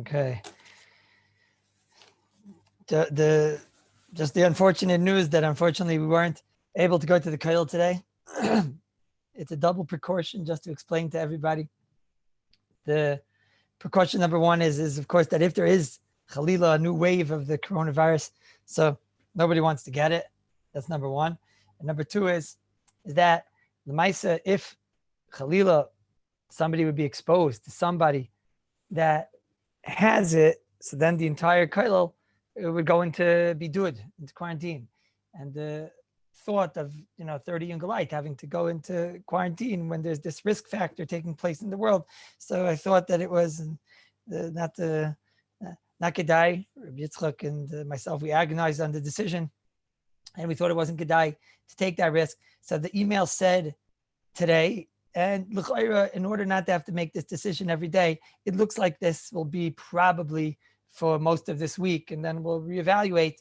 Okay. Just the unfortunate news that unfortunately we weren't able to go to the Kallus today. It's a double precaution just to explain to everybody. The precaution number one is of course that if there is Chalila, a new wave of the coronavirus, so nobody wants to get it. That's number one. And number two is that the Maisa, if Chalila, somebody would be exposed to somebody that has it, so then the entire Kallus would go into bidud, into quarantine. And the thought of 30 young light having to go into quarantine when there's this risk factor taking place in the world. So I thought that it was not Kedai. Rabbi Yitzchak and myself, we agonized on the decision, and we thought it wasn't Kedai to take that risk. So the email said today, and in order not to have to make this decision every day, it looks like this will be probably for most of this week, and then we'll reevaluate,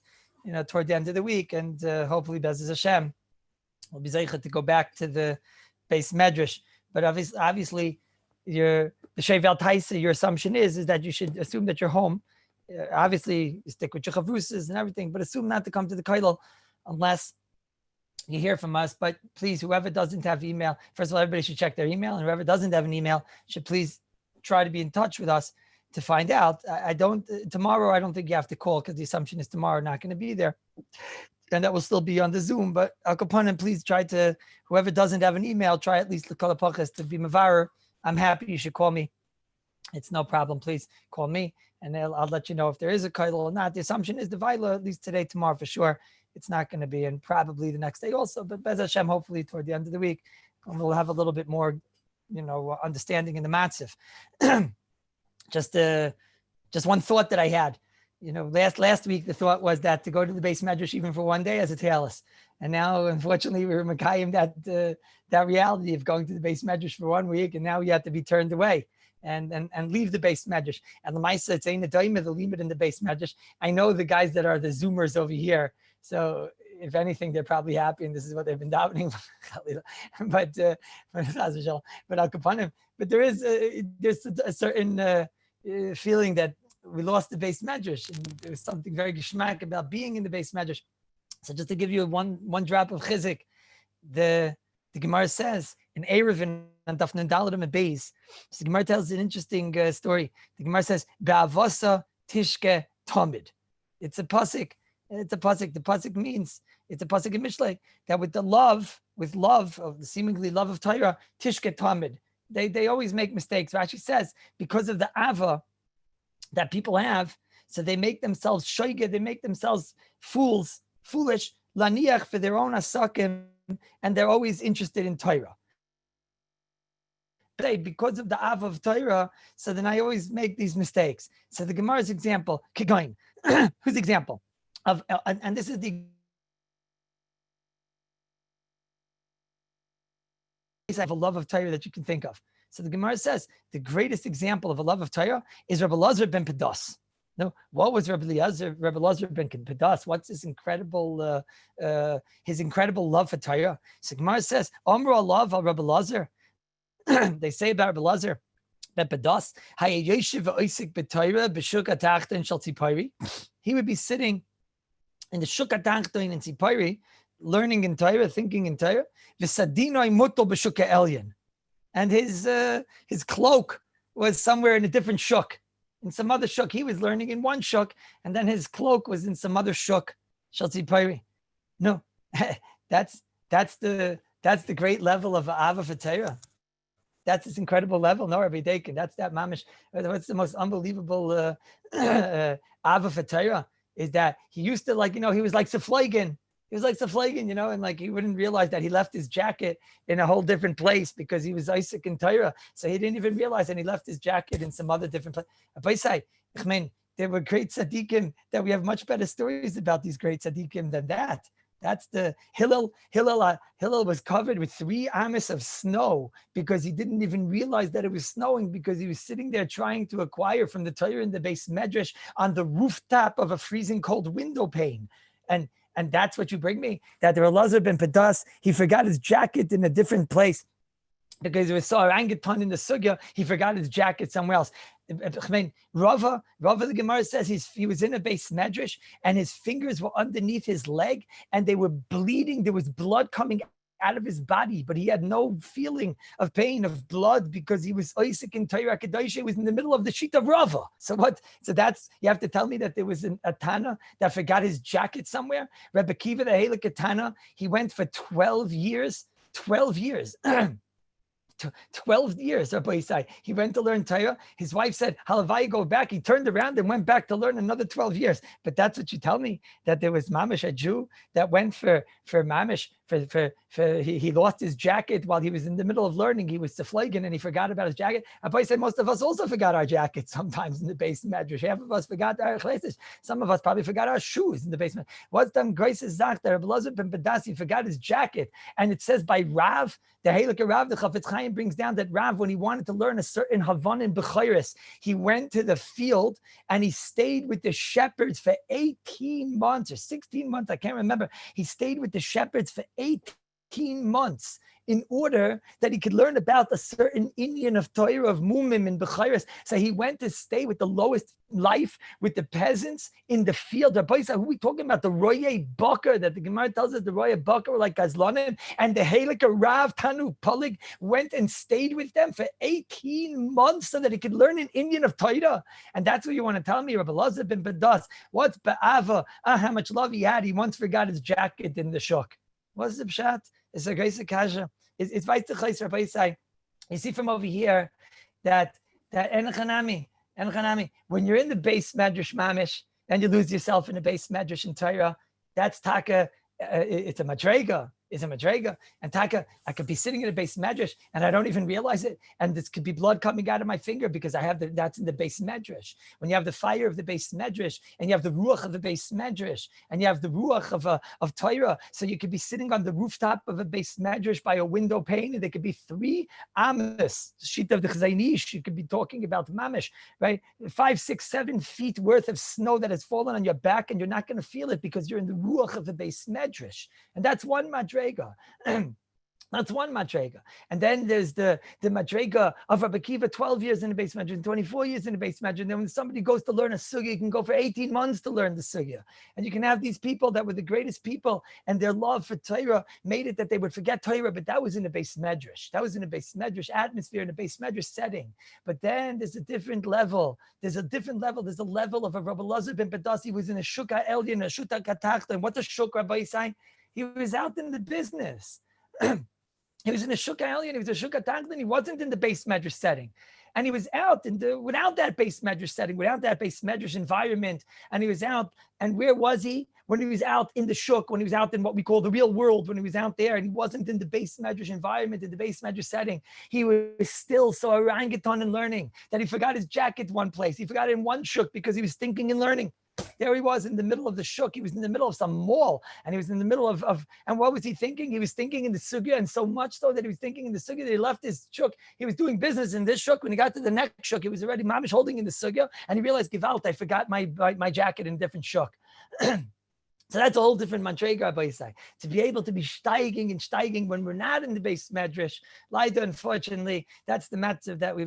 toward the end of the week, and hopefully, Be'ez Hashem, we'll be zeicha to go back to the base medrash. But obviously, your assumption is that you should assume that you're home. Obviously, you stick with your chavrusas and everything, but assume not to come to the Kallus unless you hear from us. But please, whoever doesn't have email, first of all, everybody should check their email, and whoever doesn't have an email should please try to be in touch with us to find out. Tomorrow, I don't think you have to call because the assumption is tomorrow not going to be there. And that will still be on the Zoom. But Al Kapanim, please try to, whoever doesn't have an email, try at least the Kalapachas to be Mavarer. I'm happy. You should call me. It's no problem. Please call me and I'll let you know if there is a Kallus or not. The assumption is the Vaila, at least today, tomorrow for sure. It's not going to be, and probably the next day also. But Be'ez Hashem, hopefully toward the end of the week, we'll have a little bit more, understanding in the Matziv. Just one thought that I had, last week, the thought was that to go to the base medrash even for one day as a talis. And now, unfortunately, we're Makayim that reality of going to the base medrash for 1 week. And now you have to be turned away and leave the base medrash. And the Maisa, it's ain't the daima, the limit in the base medrash. I know the guys that are the Zoomers over here. So if anything, they're probably happy. And this is what they've been davening. but Al Kapanim, but there's a certain feeling that we lost the base medrash, and there was something very geschmack about being in the base medrash. So just to give you one drop of chizik, the Gemara says in Erevin and Daf Nandaladim and Beis. So the Gemara tells an interesting story. The Gemara says Be'avasa Tishke Tamid. It's a pasuk. The pasuk means, it's a pasuk in Mishlei, that with love of the seemingly love of Torah, Tishke Tamid. They always make mistakes. Rashi says because of the ava that people have, so they make themselves shoige, they make themselves foolish, laniach for their own asakim, and they're always interested in Torah. Because of the ava of Torah, so then I always make these mistakes. So the Gemara's example, Kigoin, whose example of, and this is the of a love of Torah that you can think of. So the Gemara says the greatest example of a love of Torah is Rabbi Lazar ben Pedas. No, what was Rabbi Lazar ben Pedas? What's his incredible love for Torah? So Gemara says, Amra love al Rabbi Lazar. They say about Rabbi Lazar ben Pedas, he would be sitting in the Shuk HaTachton in Tzipori, learning in Torah, thinking in Torah, and his cloak was somewhere in a different shuk. In some other shuk, he was learning in one shuk, and then his cloak was in some other shuk. No, that's the great level of Ava for Torah. That's this incredible level. No, Rabbi Dakin, that's that mamish. What's the most unbelievable Ava for Torah is that he used to he was like Seflagen. He was like Seflagen, and he wouldn't realize that he left his jacket in a whole different place because he was Isaac in Torah. So he didn't even realize, and he left his jacket in some other different place. There were great tzaddikim that we have much better stories about these great tzaddikim than that. That's the Hillel was covered with 3 amas of snow because he didn't even realize that it was snowing because he was sitting there trying to acquire from the Torah in the base medrash on the rooftop of a freezing cold window pane. And that's what you bring me? That the Elazar ben Pedas, he forgot his jacket in a different place because there was so orangutan in the sugya, he forgot his jacket somewhere else. Rava, the Gemara says he was in a base medrash and his fingers were underneath his leg and they were bleeding. There was blood coming out of his body, but he had no feeling of pain, of blood, because he was Isaac in Torah Kadosh. He was in the middle of the sheet of Rava. So what? So that's, you have to tell me that there was a Tana that forgot his jacket somewhere. Rabbi Kiva, the Halakha Tana, he went for 12 years. 12 years. 12 years, Rabbi Isai. He went to learn Torah. His wife said, Halavai, go back. He turned around and went back to learn another 12 years. But that's what you tell me, that there was Mamish, a Jew, that went for Mamish, he lost his jacket while he was in the middle of learning. He was Tzeflagen and he forgot about his jacket. Rabbi said most of us also forgot our jackets sometimes in the base medrash. Half of us forgot our chlesis. Some of us probably forgot our shoes in the basement. What's them Grace Zach that Rabbi Lazar ben Badasi forgot his jacket? And it says by Rav, the Halakha Rav, the Chafetz Chaim brings down that Rav, when he wanted to learn a certain Havan in Bechayris, he went to the field and he stayed with the shepherds for 18 months or 16 months. I can't remember. He stayed with the shepherds for 18 months in order that he could learn about a certain Indian of Torah, of Mumim and Bechayris. So he went to stay with the lowest life, with the peasants in the field. Rabbi said, who are we talking about? The Roye Bakar, that the Gemara tells us the Roye Bakar were like Gazlanim, and the Halakha Rav Tanu Polig went and stayed with them for 18 months so that he could learn an Indian of Torah. And that's what you want to tell me, Rabbi Lazar ben Badas. What's Ba'ava? How much love he had. He once forgot his jacket in the shuk. What's the pshat? It's a great kasha. It's vice to chayis Rabbi Isai. You see from over here that enochanami, when you're in the base medrash mamish and you lose yourself in the base medrash in Torah, that's taka. It's a madrega. Is a madrega. And taka, I could be sitting in a base medrash and I don't even realize it. And this could be blood coming out of my finger because I have that's in the base medrash. When you have the fire of the base medrash and you have the ruach of the base medrash and you have the ruach of Torah, so you could be sitting on the rooftop of a base medrash by a window pane and there could be 3 amas, sheet of the chazaynish. You could be talking about mamish, right? 5, 6, 7 feet worth of snow that has fallen on your back and you're not going to feel it because you're in the ruach of the base medrash. And that's one madrega. That's one madrega. And then there's the madrega of Rabbi Kiva, 12 years in the base medrash, 24 years in the base medrash. And then when somebody goes to learn a sugya, you can go for 18 months to learn the sugya. And you can have these people that were the greatest people and their love for Torah made it that they would forget Torah, but that was in the base medrash. That was in the base medrash atmosphere, in the base medrash setting. But then there's a different level. There's a level of a Rabbi Lazar ben Badasi who was in a shukah elyon, a shukah katachta. And what's a shuk, Rabbi saying? He was out in the business. He was in a shukah elyon. He was a shukah tachton. He wasn't in the base medrash setting. And he was out without that base medrash setting, without that base medrash environment. And he was out. And where was he? When he was out in the shuk, when he was out in what we call the real world, when he was out there and he wasn't in the base medrash environment, in the base medrash setting, he was still so orangutan in learning that he forgot his jacket one place. He forgot it in one shuk because he was thinking and learning. There he was in the middle of the shuk. He was in the middle of some mall and he was in the middle of and what was he thinking? He was thinking in the sugya, and so much so that he was thinking in the sugya that he left his shuk. He was doing business in this shuk. When he got to the next shuk, he was already mamish holding in the sugya and he realized, Gewalt, I forgot my jacket in a different shuk. So that's a whole different madrega, Rabbi Yisai. To be able to be steiging when we're not in the base medrash. Leider, unfortunately, that's the matzav that we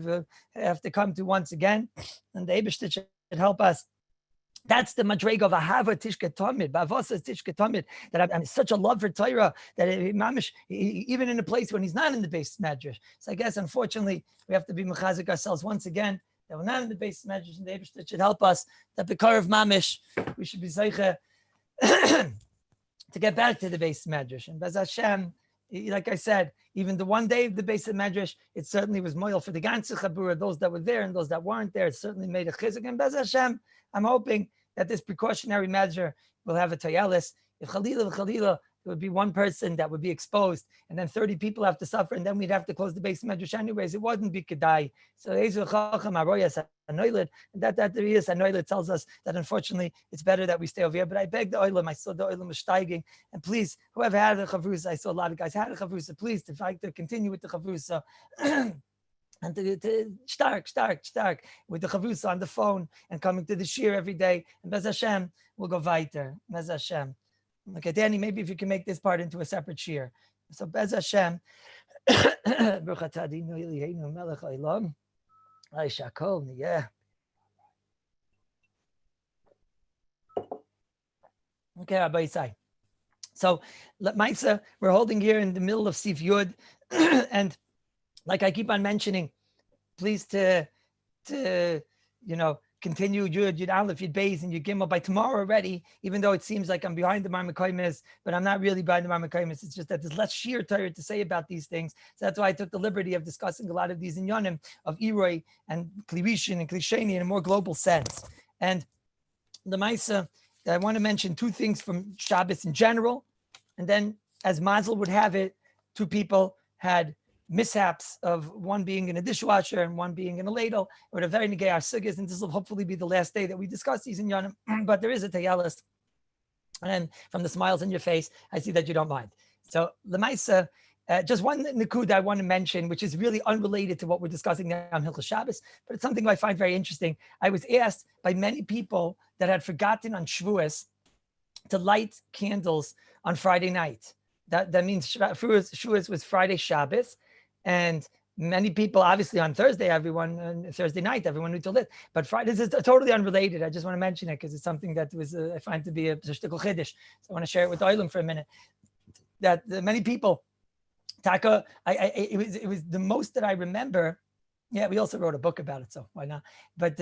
have to come to once again. And the Eibishter should help us. That's the madrega of ahava tishke tamid, ba'avasa tishke tamid. That I'm such a love for Torah that mamish, even in a place when he's not in the base medrash. So I guess unfortunately we have to be mechazik ourselves once again that we're not in the base medrash, and the Eibishter should help us. That the car of mamish, we should be zeicha to get back to the base medrash. And Bez Hashem, like I said, even the one day of the base of medrash, it certainly was moil for the ganze chabura, those that were there and those that weren't there. It certainly made a chizuk. And Bez Hashem, I'm hoping that this precautionary measure will have a tayalis. If Chalila, there would be one person that would be exposed, and then 30 people have to suffer, and then we'd have to close the base medrash anyways. It wasn't bikadai. So Ezu Chacham Aroyas Anoilid, and that the Riyas Anoilid tells us that unfortunately it's better that we stay over here. But I beg the Oilam, I saw the Oilam was steiging, and please, whoever had a chavrusa, I saw a lot of guys had a chavrusa, please to continue with the chavrusa. And to stark with the chavrusa on the phone and coming to the shir every day. And Bez Hashem, we'll go weiter. Bez Hashem. Okay, Danny, maybe if you can make this part into a separate shir. So Bez Hashem. Ay, shakolni, yeah. Okay, Rabbi Isai. So, Maisa, we're holding here in the middle of Sif Yud, and like I keep on mentioning, please to continue Yud Aleph Yud Beis and Yud Gimel by tomorrow already. Even though it seems like I'm behind the Marmakaimis, but I'm not really behind the Marmakaimis. It's just that there's less sheer Torah to say about these things. So that's why I took the liberty of discussing a lot of these inyanim of Iroi and Klivishin and Klisheni in a more global sense. And the Maisa, I want to mention two things from Shabbos in general, and then, as Mazel would have it, two people had mishaps of one being in a dishwasher and one being in a ladle. It would have very negay our sugyas, and this will hopefully be the last day that we discuss these in Yonim. But there is a tayalist, and from the smiles on your face, I see that you don't mind. So Lemaisa, just one nikud I want to mention, which is really unrelated to what we're discussing now on Hilchos Shabbos, but it's something I find very interesting. I was asked by many people that had forgotten on Shavuos to light candles on Friday night. That means Shavuos was Friday Shabbos, and many people, obviously on Thursday, Thursday night, everyone knew to lit. But Friday, this is totally unrelated. I just want to mention it because it's something that was I find to be a shtickle chiddush. So I want to share it with Oilam for a minute. That many people, Taka, it was the most that I remember. Yeah, we also wrote a book about it, so why not? But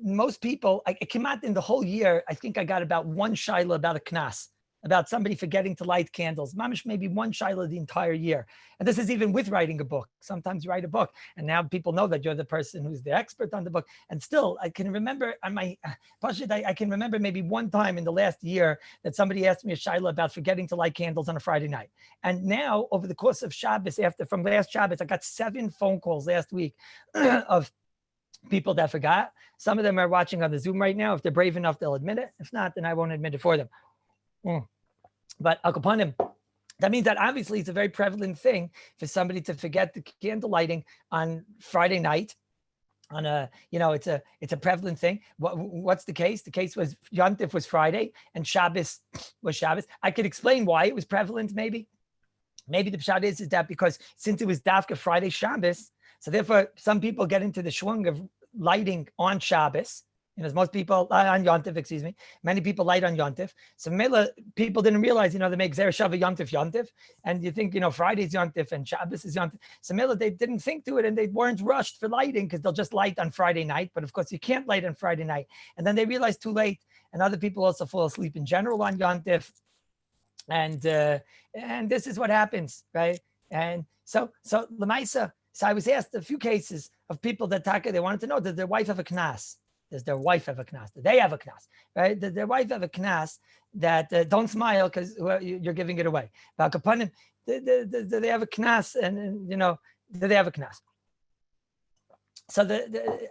most people, I came out in the whole year, I think I got about one shaila about a knas, about somebody forgetting to light candles. Mamish, maybe one shaila the entire year. And this is even with writing a book. Sometimes you write a book, and now people know that you're the person who's the expert on the book. And still, I can remember on my Pashid, I can remember maybe one time in the last year that somebody asked me a shaila about forgetting to light candles on a Friday night. And now, over the course of Shabbos, from last Shabbos, I got 7 phone calls last week of people that forgot. Some of them are watching on the Zoom right now. If they're brave enough, they'll admit it. If not, then I won't admit it for them. But Akapanim, that means that obviously it's a very prevalent thing for somebody to forget the candle lighting on Friday night. It's a prevalent thing. What's the case? The case was Yontif was Friday and Shabbos was Shabbos. I could explain why it was prevalent. Maybe the pshat is that because since it was Dafka Friday Shabbos, so therefore some people get into the shwung of lighting on Shabbos. Most people on Yontif, excuse me, many people light on Yontif. So people didn't realize, they make Zer Shava Yontif, and you think, Friday's Yontif and Shabbos is Yontif. So they didn't think to it, and they weren't rushed for lighting because they'll just light on Friday night. But of course, you can't light on Friday night. And then they realized too late, and other people also fall asleep in general on Yontif. And this is what happens, right? And so Lemaisa, so I was asked a few cases of people that they wanted to know, does their wife have a knas? Does their wife have a knas? Do they have a knas? Right? Does their wife have a knas that don't smile because you're giving it away? But do they have a knas? And do they have a knas? So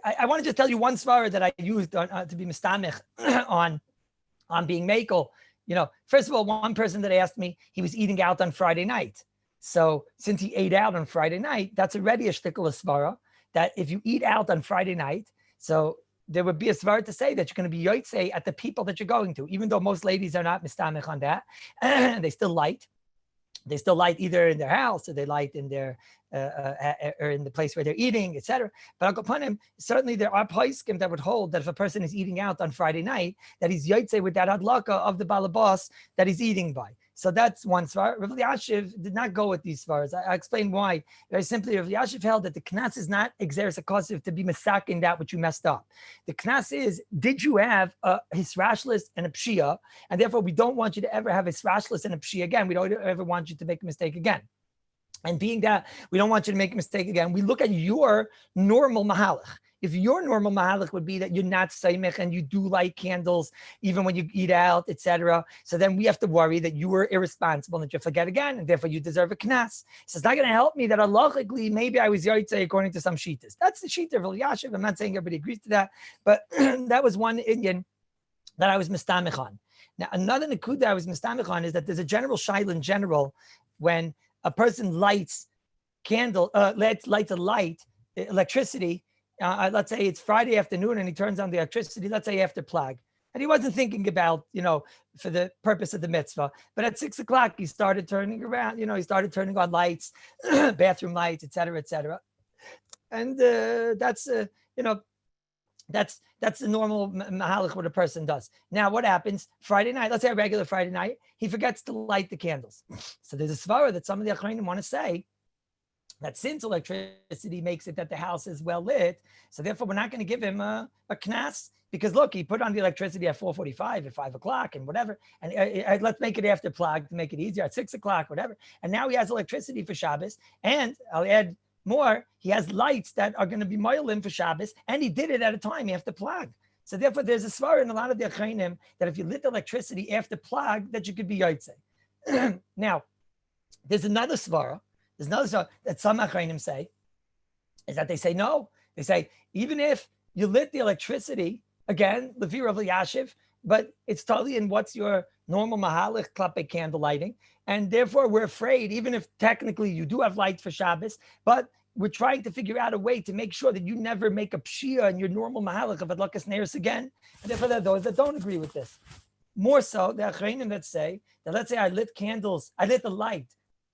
I want to just tell you one svara that I used to be mistamich on being makel. First of all, one person that asked me, he was eating out on Friday night. So since he ate out on Friday night, that's already a shtickle svara that if you eat out on Friday night, so there would be a svara to say that you're going to be yotzei at the people that you're going to, even though most ladies are not mistamich on that, and they still light. They still light either in their house or they light in their or in the place where they're eating, etc. But upon him, certainly there are poskim that would hold that if a person is eating out on Friday night, that he's yotzei with that hadlaka of the balabas that he's eating by. So that's one svar. Rav Elyashiv did not go with these svars. I explain why. Very simply, Rav Elyashiv held that the knas is not exeris akosiv to be masakin that which you messed up. The knas is, did you have a hisrashlis and a pshia? And therefore, we don't want you to ever have a hisrashlis and a pshia again. We don't ever want you to make a mistake again. And being that we don't want you to make a mistake again, we look at your normal mahalach. If your normal mahalach would be that you're not saimich and you do light candles even when you eat out, etc., so then we have to worry that you were irresponsible and that you forget again, and therefore you deserve a knas. So it's not going to help me that halachically maybe I was yotzei according to some shitas. That's the shita of Elyashiv. I'm not saying everybody agrees to that, but that was one Indian that I was mistamich on. Now another nekuda I was mistamich on is that there's a general shaila in general when a person lights electricity. Let's say it's Friday afternoon and he turns on the electricity, let's say after plag. And he wasn't thinking about, for the purpose of the mitzvah. But at 6 o'clock, he started turning around, he started turning on lights, bathroom lights, et cetera, et cetera. and that's that's the normal mahalach what a person does. Now, what happens Friday night? Let's say a regular Friday night, he forgets to light the candles. So there's a svara that some of the achronim want to say that since electricity makes it that the house is well lit, so therefore we're not going to give him a knas, because look, he put on the electricity at 4:45, at 5 o'clock, and whatever, and let's make it after plug to make it easier at 6 o'clock, whatever. And now he has electricity for Shabbos, and I'll add more, he has lights that are going to be moilim for Shabbos, and he did it at a time after plug. So therefore, there's a svara in a lot of the achronim that if you lit electricity after plug, that you could be yotzei. Now, there's another svara. There's another svara that some achronim say, is that they say no. They say even if you lit the electricity, again, lefi Rav Yashiv, but it's totally in what's your normal mahalach klape candle lighting. And therefore, we're afraid, even if technically you do have lights for Shabbos, but we're trying to figure out a way to make sure that you never make a pshia in your normal mahalach of adlakas neiros again. And therefore, there are those that don't agree with this. More so, the achreinim that say that, let's say I lit candles, I lit the light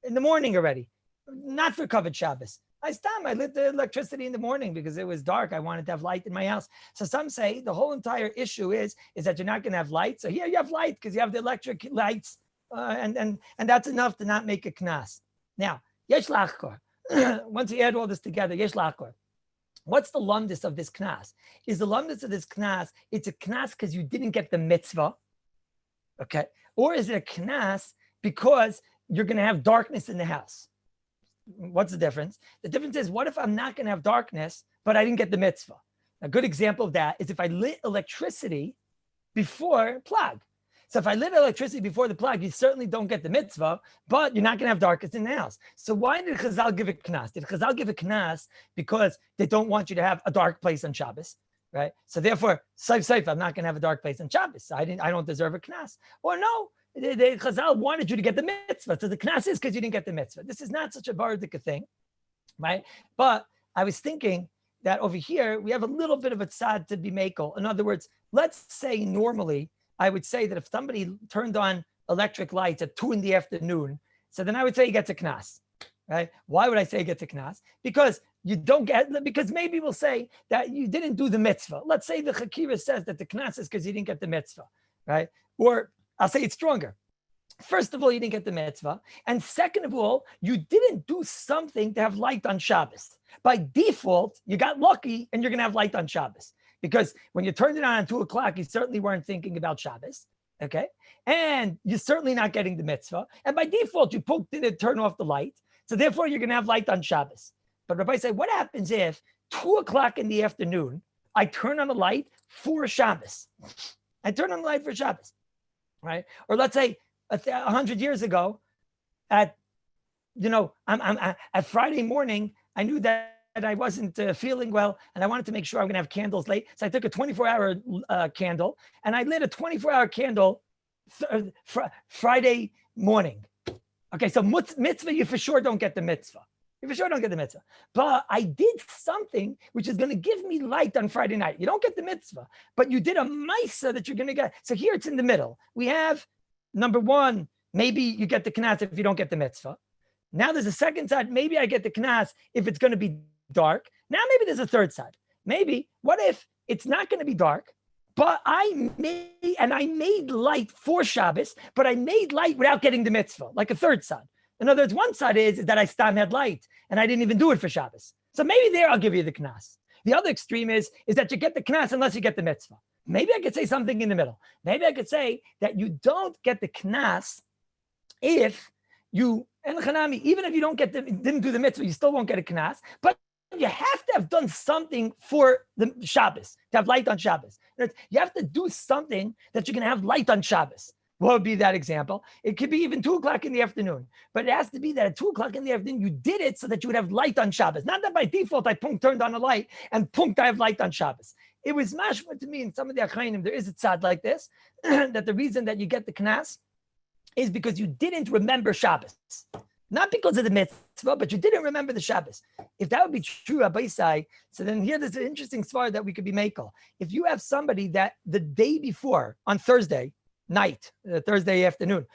in the morning already, not for covered Shabbos. I lit the electricity in the morning because it was dark. I wanted to have light in my house. So some say the whole entire issue is that you're not going to have light. So here you have light because you have the electric lights. And that's enough to not make a knas. Now, yesh lachkor. Once you add all this together, yesh lachkor. What's the lumdus of this knas? Is the lumdus of this knas, it's a knas because you didn't get the mitzvah, okay? Or is it a knas because you're going to have darkness in the house? What's the difference? The difference is, what if I'm not going to have darkness, but I didn't get the mitzvah? A good example of that is if I lit electricity before plug. So if I lit electricity before the plug, you certainly don't get the mitzvah, but you're not going to have darkness in the house. So why did Chazal give a knas? Did Chazal give a knas because they don't want you to have a dark place on Shabbos, right? So therefore, safe, I'm not going to have a dark place on Shabbos. So I don't deserve a knas. Or no, Chazal wanted you to get the mitzvah. So the knas is because you didn't get the mitzvah. This is not such a baradik thing, right? But I was thinking that over here, we have a little bit of a tzad to be makel. In other words, let's say normally, I would say that if somebody turned on electric lights at 2 p.m, so then I would say he gets a knas, right? Why would I say he gets a knas? Because because maybe we'll say that you didn't do the mitzvah. Let's say the Chakira says that the knas is because you didn't get the mitzvah, right? Or I'll say it's stronger. First of all, you didn't get the mitzvah. And second of all, you didn't do something to have light on Shabbos. By default, you got lucky and you're going to have light on Shabbos. Because when you turned it on at 2 o'clock, you certainly weren't thinking about Shabbos, okay? And you're certainly not getting the mitzvah. And by default, you didn't turn off the light. So therefore, you're going to have light on Shabbos. But Rabbi said, what happens if 2 o'clock in the afternoon, I turn on the light for Shabbos? I turn on the light for Shabbos, right? Or let's say 100 years ago, at Friday morning, I knew that I wasn't feeling well, and I wanted to make sure I'm going to have candles late. So I took a 24-hour candle, and I lit a 24-hour candle Friday morning. Okay, so mitzvah, you for sure don't get the mitzvah. You for sure don't get the mitzvah. But I did something which is going to give me light on Friday night. You don't get the mitzvah, but you did a maisa that you're going to get. So here it's in the middle. We have, number one, maybe you get the knas if you don't get the mitzvah. Now there's a second side. Maybe I get the knas if it's going to be dark. Now maybe there's a third side. Maybe, what if it's not going to be dark, but I made light for Shabbos, but I made light without getting the mitzvah, like a third side. In other words, one side is that I stam had light and I didn't even do it for Shabbos. So maybe there I'll give you the knas. The other extreme is that you get the knas unless you get the mitzvah. Maybe I could say something in the middle. Maybe I could say that you don't get the knas if you, even if you didn't do the mitzvah, you still won't get a knas, but you have to have done something for the Shabbos, to have light on Shabbos. You have to do something that you're going to have light on Shabbos. What would be that example? It could be even 2 o'clock in the afternoon, but it has to be that at 2 o'clock in the afternoon, you did it so that you would have light on Shabbos. Not that by default, I turned on a light and I have light on Shabbos. It was mashma to me in some of the achayim, there is a tzad like this, that the reason that you get the knas is because you didn't remember Shabbos. Not because of the mitzvah, but you didn't remember the Shabbos. If that would be true, Rabbi Isai, so then here there's an interesting svar that we could be makel. If you have somebody that the day before, on Thursday night, Thursday afternoon,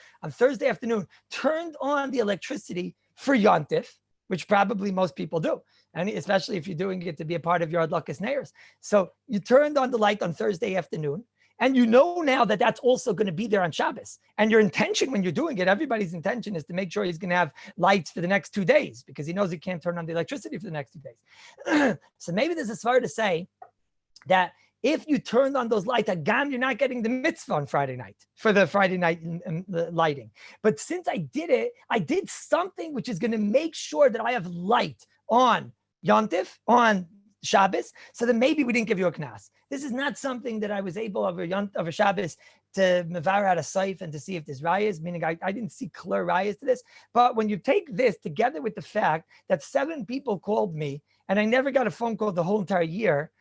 turned on the electricity for Yontif, which probably most people do, and especially if you're doing it to be a part of your Adlakas Neiros. So you turned on the light on Thursday afternoon, and you know now that that's also going to be there on Shabbos. And your intention when you're doing it, everybody's intention is to make sure he's going to have lights for the next 2 days because he knows he can't turn on the electricity for the next 2 days. So maybe there's a svara to say that if you turned on those lights, agam, you're not getting the mitzvah on Friday night for the Friday night lighting. But since I did it, I did something which is going to make sure that I have light on Yontif, on Shabbos, so then maybe we didn't give you a knas. This is not something that I was able of a Shabbos to mevar out a saif and to see if there's rayas, meaning I didn't see clear rayas to this. But when you take this together with the fact that 7 people called me and I never got a phone call the whole entire year,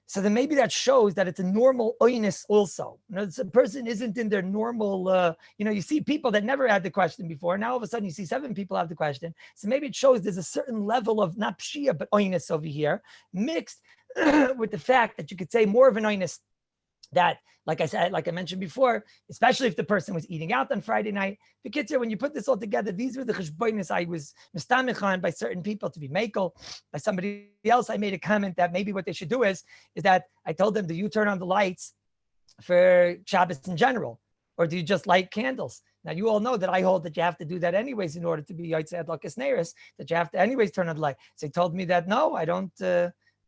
so then maybe that shows that it's a normal oinus also. You know, the person isn't in their normal, you see people that never had the question before. Now all of a sudden you see 7 people have the question. So maybe it shows there's a certain level of not pshia, but oinus over here, mixed with the fact that you could say more of an oinus that, like I said, like I mentioned before, especially if the person was eating out on Friday night. Bekitzer, when you put this all together, these were the cheshbonis I was mistamich on by certain people to be makel. By somebody else, I made a comment that maybe what they should do is that I told them, do you turn on the lights for Shabbos in general? Or do you just light candles? Now, you all know that I hold that you have to do that anyways in order to be Yotzei Adlakas Neiros, that you have to anyways turn on the light. So he told me that, no, I don't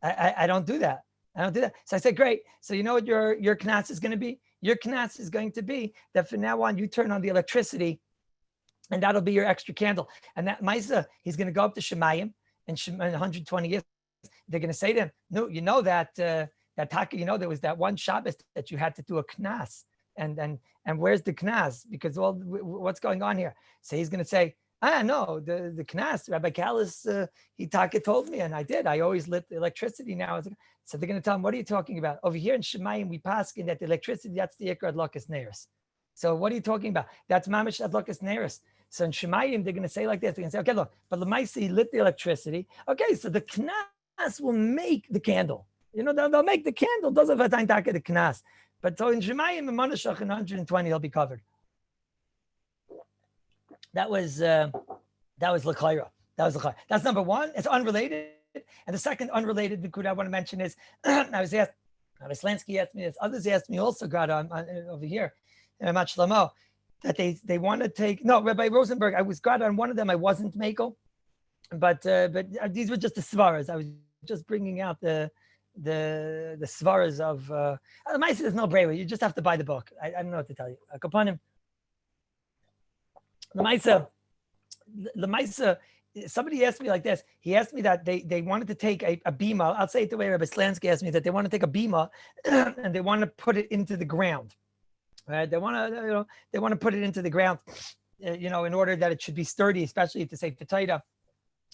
I don't do that. I don't do that. So I said, great. So you know what your knas is going to be? Your knas is going to be that from now on, you turn on the electricity and that'll be your extra candle. And that Maisa, he's going to go up to Shemayim in 120 years. They're going to say to him, no, you know that Taka, there was that one Shabbos that you had to do a knas. And where's the knas? Because what's going on here? So he's going to say, no, the knas, Rabbi Kallus, he told me, and I did. I always lit the electricity now. So they're going to tell him, what are you talking about? Over here in Shemayim, we paskin that the electricity, that's the Ikar Adlakas Neiros. So what are you talking about? That's Mamish Adlakas Neiros. So in Shemayim, they're going to say like this. They're going to say, okay, look, but Lamaisi, he lit the electricity. Okay, so the knas will make the candle. They'll make the candle. Doesn't have time to the knas. But so in Shemayim, in Manashach, in 120, he'll be covered. That was l'chayra. That's number one. It's unrelated. And the second unrelated Nikud I want to mention is, I was asked, Rabbi Slansky asked me this, others asked me also, God, over here, in Ramat Shlomo, that they want to take, no, Rabbi Rosenberg, I was God on one of them, I wasn't Mako, but these were just the svaras. I was just bringing out the svaras of, the Maisa is no bravery, you just have to buy the book. I don't know what to tell you. Upon him. The Maisa, somebody asked me like this. He asked me that they wanted to take a bima. I'll say it the way Rabbi Slansky asked me, that they want to take a bima and they want to put it into the ground. Right? They want to put it into the ground, in order that it should be sturdy, especially to say Fetaita.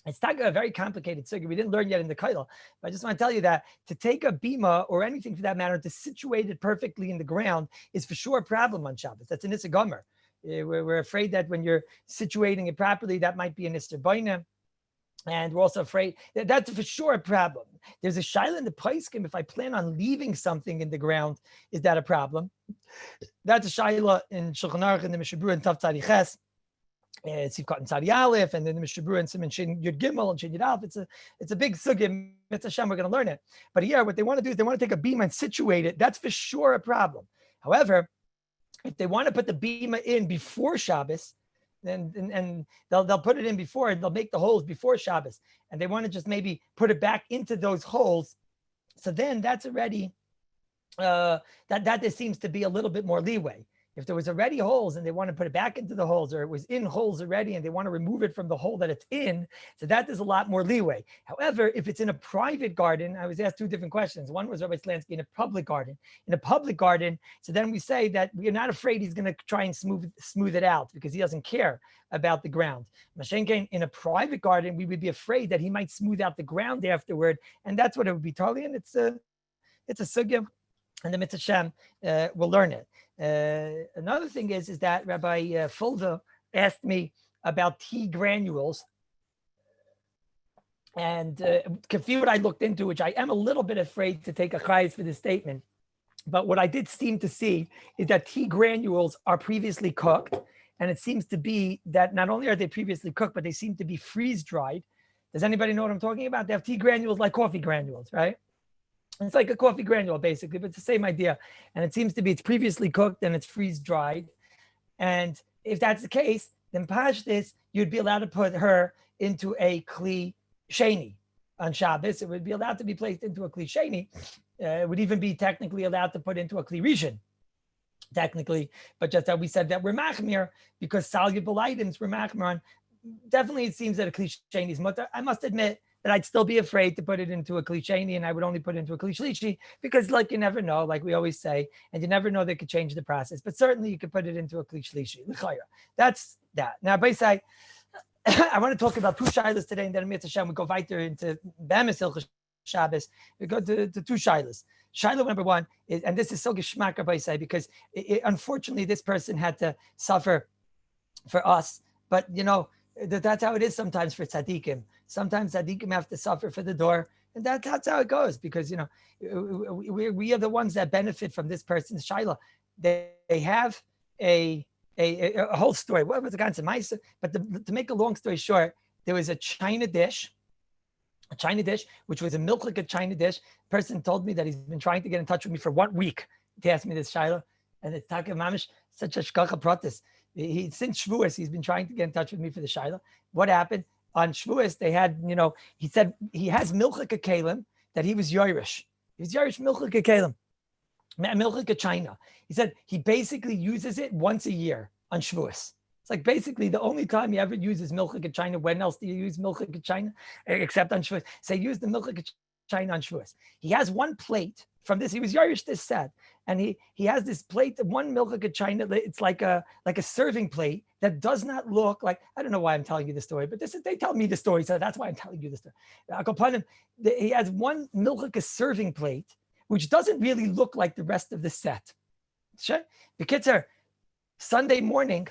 It's not a very complicated sugi. We didn't learn yet in the Kallus. But I just want to tell you that to take a bima or anything for that matter, to situate it perfectly in the ground is for sure a problem on Shabbos. That's an Issa Gomer. We're afraid that when you're situating it properly, that might be an Ister Baina. And we're also afraid that that's for sure a problem. There's a shaila in the Paiskim, if I plan on leaving something in the ground, is that a problem? That's a shaila in Shulchan Aruch in the Mishabru and Tav Tzadi Ches. Sivkot and Tzadi Aleph, and then the Mishabru and Siman Shin Yud Gimel and Shin Yud Aleph. It's a big sugim. It's a Shem. We're going to learn it. But here, what they want to do is they want to take a bima and situate it. That's for sure a problem. However, if they want to put the bima in before Shabbos, and they'll put it in before, and they'll make the holes before Shabbos, and they want to just maybe put it back into those holes. So then that's already that there seems to be a little bit more leeway. If there was already holes and they want to put it back into the holes, or it was in holes already and they want to remove it from the hole that it's in, so that there's a lot more leeway. However, if it's in a private garden, I was asked 2 different questions. One was Rabbi Slansky in a public garden. In a public garden, so then we say that we're not afraid he's going to try and smooth it out because he doesn't care about the ground. Mashenkein, in a private garden, we would be afraid that he might smooth out the ground afterward, and that's what it would be totally. And it's a sugya, and the Mitzvah Shem will learn it. Another thing is that Rabbi Fulda asked me about tea granules, and what I looked into, which I am a little bit afraid to take a chayes for this statement, but what I did seem to see is that tea granules are previously cooked, and it seems to be that not only are they previously cooked, but they seem to be freeze dried. Does anybody know what I'm talking about? They have tea granules like coffee granules, right? It's like a coffee granule, basically, but it's the same idea. And it seems to be it's previously cooked and it's freeze dried. And if that's the case, then pashtis, you'd be allowed to put her into a kli sheni on Shabbos. It would be allowed to be placed into a kli sheni. It would even be technically allowed to put into a kli rishon, technically. But just that we said that we're machmir because soluble items we're machmir on. Definitely, it seems that a kli sheni is mutter. I must admit that I'd still be afraid to put it into a kli sheni, and I would only put it into a kli shlishi because, like, you never know, like we always say, and you never know they could change the process. But certainly, you could put it into a kli shlishi. That's that. Now, Baisai, I want to talk about two shilas today, and then Mitzvah Hashem we go weiter into Bemis Hilchos Shabbos. We go to two shilas. Shiloh number one is, and this is so geschmack Baisai because unfortunately this person had to suffer for us, but you know. That's how it is sometimes for tzaddikim. Sometimes tzaddikim have to suffer for the door, and that's how it goes because you know we are the ones that benefit from this person's shiloh. They have a whole story. What was the concept? But to make a long story short, there was a china dish, which was a milchika china dish. The person told me that he's been trying to get in touch with me for 1 week to ask me this shiloh, and it's taka mamish such a shkacha pratis. Since Shavuos, he's been trying to get in touch with me for the Shaila. What happened? On Shavuos, they had, you know, he said he has milchika kalim that he was Yerush. He was Yerush milchika kalim, milchika china. He said he basically uses it once a year on Shavuos. It's like basically the only time he ever uses milchika china. When else do you use milchika china? Except on Shavuos. So he used the milchika china on Shavuos. He has one plate from this. He was Yerush this set. And he has this plate, one milchika china. It's like a serving plate that does not look like, I don't know why I'm telling you the story, but they tell me the story, so that's why I'm telling you the story. He has one milchika serving plate, which doesn't really look like the rest of the set. The kids are Sunday morning,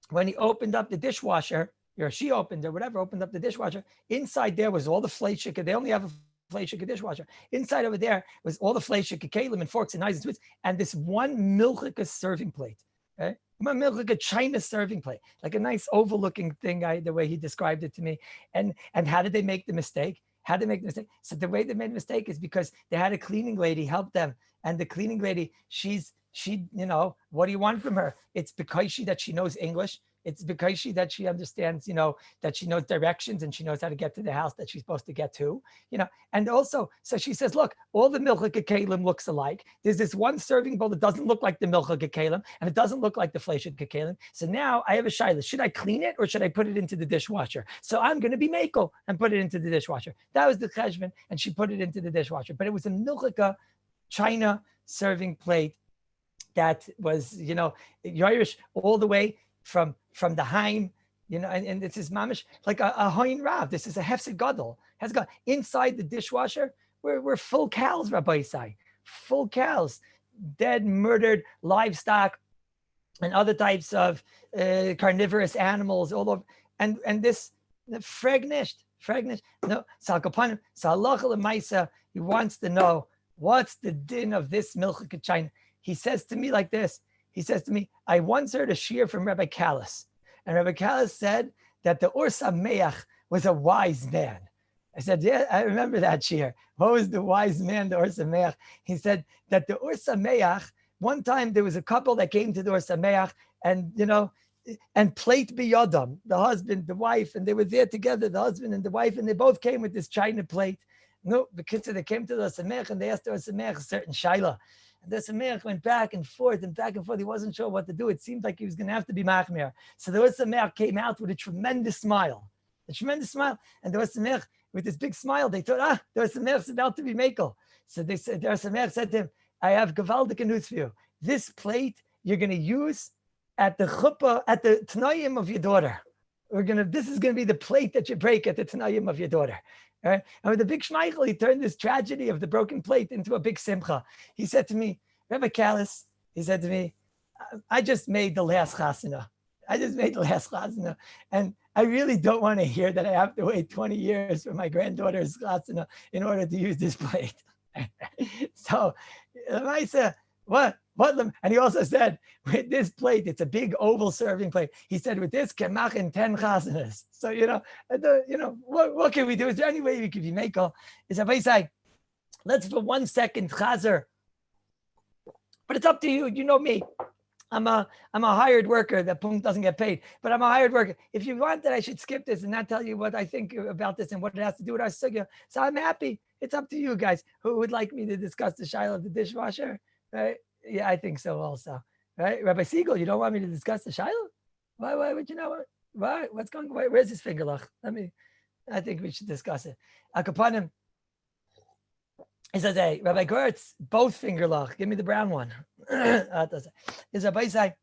when he opened up the dishwasher, or she opened up the dishwasher, inside there was all the fleishik. They only have a fleishik dishwasher. Inside over there was all the fleishik kalim and forks and knives and spoons, and this one milchika serving plate, okay? One milchika china serving plate, like a nice overlooking thing. The way he described it to me, and how did they make the mistake? So the way they made the mistake is because they had a cleaning lady help them, and the cleaning lady, she, you know, what do you want from her? It's because she knows English. It's because that she understands, you know, that she knows directions and she knows how to get to the house that she's supposed to get to, you know. And also, so she says, look, all the milchika kalim looks alike. There's this one serving bowl that doesn't look like the milchika kalim, and it doesn't look like the fleishika kalim. So now I have a shaila. Should I clean it or should I put it into the dishwasher? So I'm going to be mekel and put it into the dishwasher. That was the cheshbon, and she put it into the dishwasher. But it was a milchika china serving plate that was, you know, Yerush all the way from the Haim, you know, and this is mamish like a Hain Rav. This is a hefsed gadol. Has got inside the dishwasher. We're full cows, Rabbi say, full cows, dead, murdered livestock, and other types of carnivorous animals all over. And this fregnished. No, salkapanim, salacha lemaisa. He wants to know what's the din of this milchika china. He says to me like this. He says to me, I once heard a shiur from Rabbi Kallus, and Rabbi Kallus said that the Ur Sameach was a wise man. I said, yeah, I remember that shiur. What was the wise man, the Ur Sameach? He said that the Ur Sameach, one time there was a couple that came to the Ur Sameach, and, you know, and plate biyodam, the husband, the wife, and they were there together, the husband and the wife, and they both came with this china plate. No, the kids, they came to the Ur Sameach, and they asked the Ur Sameach a certain shaila. And the Sameach went back and forth. He wasn't sure what to do. It seemed like he was going to have to be machmir. So the Sameach came out with a tremendous smile. And the Sameach, with this big smile, they thought, the Sameach's about to be mekel. So they said, the Sameach said to him, I have gavaldik news for you. This plate you're going to use at the chuppah, at the t'nayim of your daughter. This is going to be the plate that you break at the t'nayim of your daughter. Right? And with the big shmeichel, he turned this tragedy of the broken plate into a big simcha. He said to me, Rabbi Kallus, he said to me, I just made the last chasana. And I really don't want to hear that I have to wait 20 years for my granddaughter's chasana in order to use this plate. So, Lamaisa, What? And he also said, with this plate, it's a big oval serving plate. He said, with this, kemach in 10 chazanas. So, what can we do? Is there any way we could be makel? Is Rabbi say, let's for 1 second chazer. But it's up to you. You know me. I'm a hired worker. That Pum doesn't get paid, but I'm a hired worker. If you want that, I should skip this and not tell you what I think about this and what it has to do with our sugya. So I'm happy. It's up to you guys. Who would like me to discuss the shiloh of the dishwasher? Right? Yeah, I think so also. Right? Rabbi Siegel, you don't want me to discuss the shiloh? Why would you know what? Why? What's going on? Where's his finger loch? I think we should discuss it. Akapanim. He says, hey, Rabbi Gertz, both finger loch. Give me the brown one. Is Rabbi say?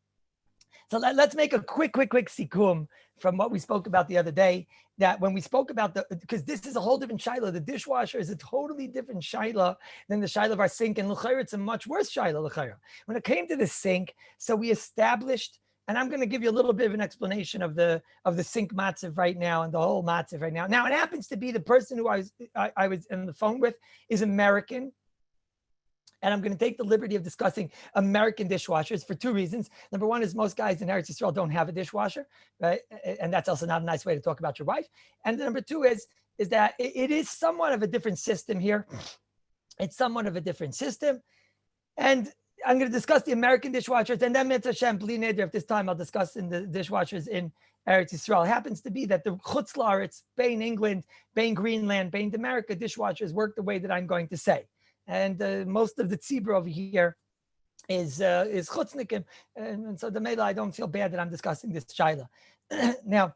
So let's make a quick sikum from what we spoke about the other day. That when we spoke about because this is a whole different shiloh. The dishwasher is a totally different shiloh than the shiloh of our sink, and l'chayr it's a much worse shiloh l'chayr. When it came to the sink, so we established, and I'm going to give you a little bit of an explanation of the sink matziv right now and the whole matziv right now. Now it happens to be the person who I was on the phone with is American. And I'm going to take the liberty of discussing American dishwashers for 2 reasons. Number one is most guys in Eretz Yisrael don't have a dishwasher, right? And that's also not a nice way to talk about your wife. And number two is that it is somewhat of a different system here. It's somewhat of a different system. And I'm going to discuss the American dishwashers, and then Mitzvah Hashem, Bli Neder, if this time I'll discuss in the dishwashers in Eretz Yisrael. It happens to be that the Chutz La'aretz, Bain England, Bain Greenland, Bain America dishwashers work the way that I'm going to say. And most of the tzibur over here is chutznikim, and so the mela I don't feel bad that I'm discussing this shaila. Now,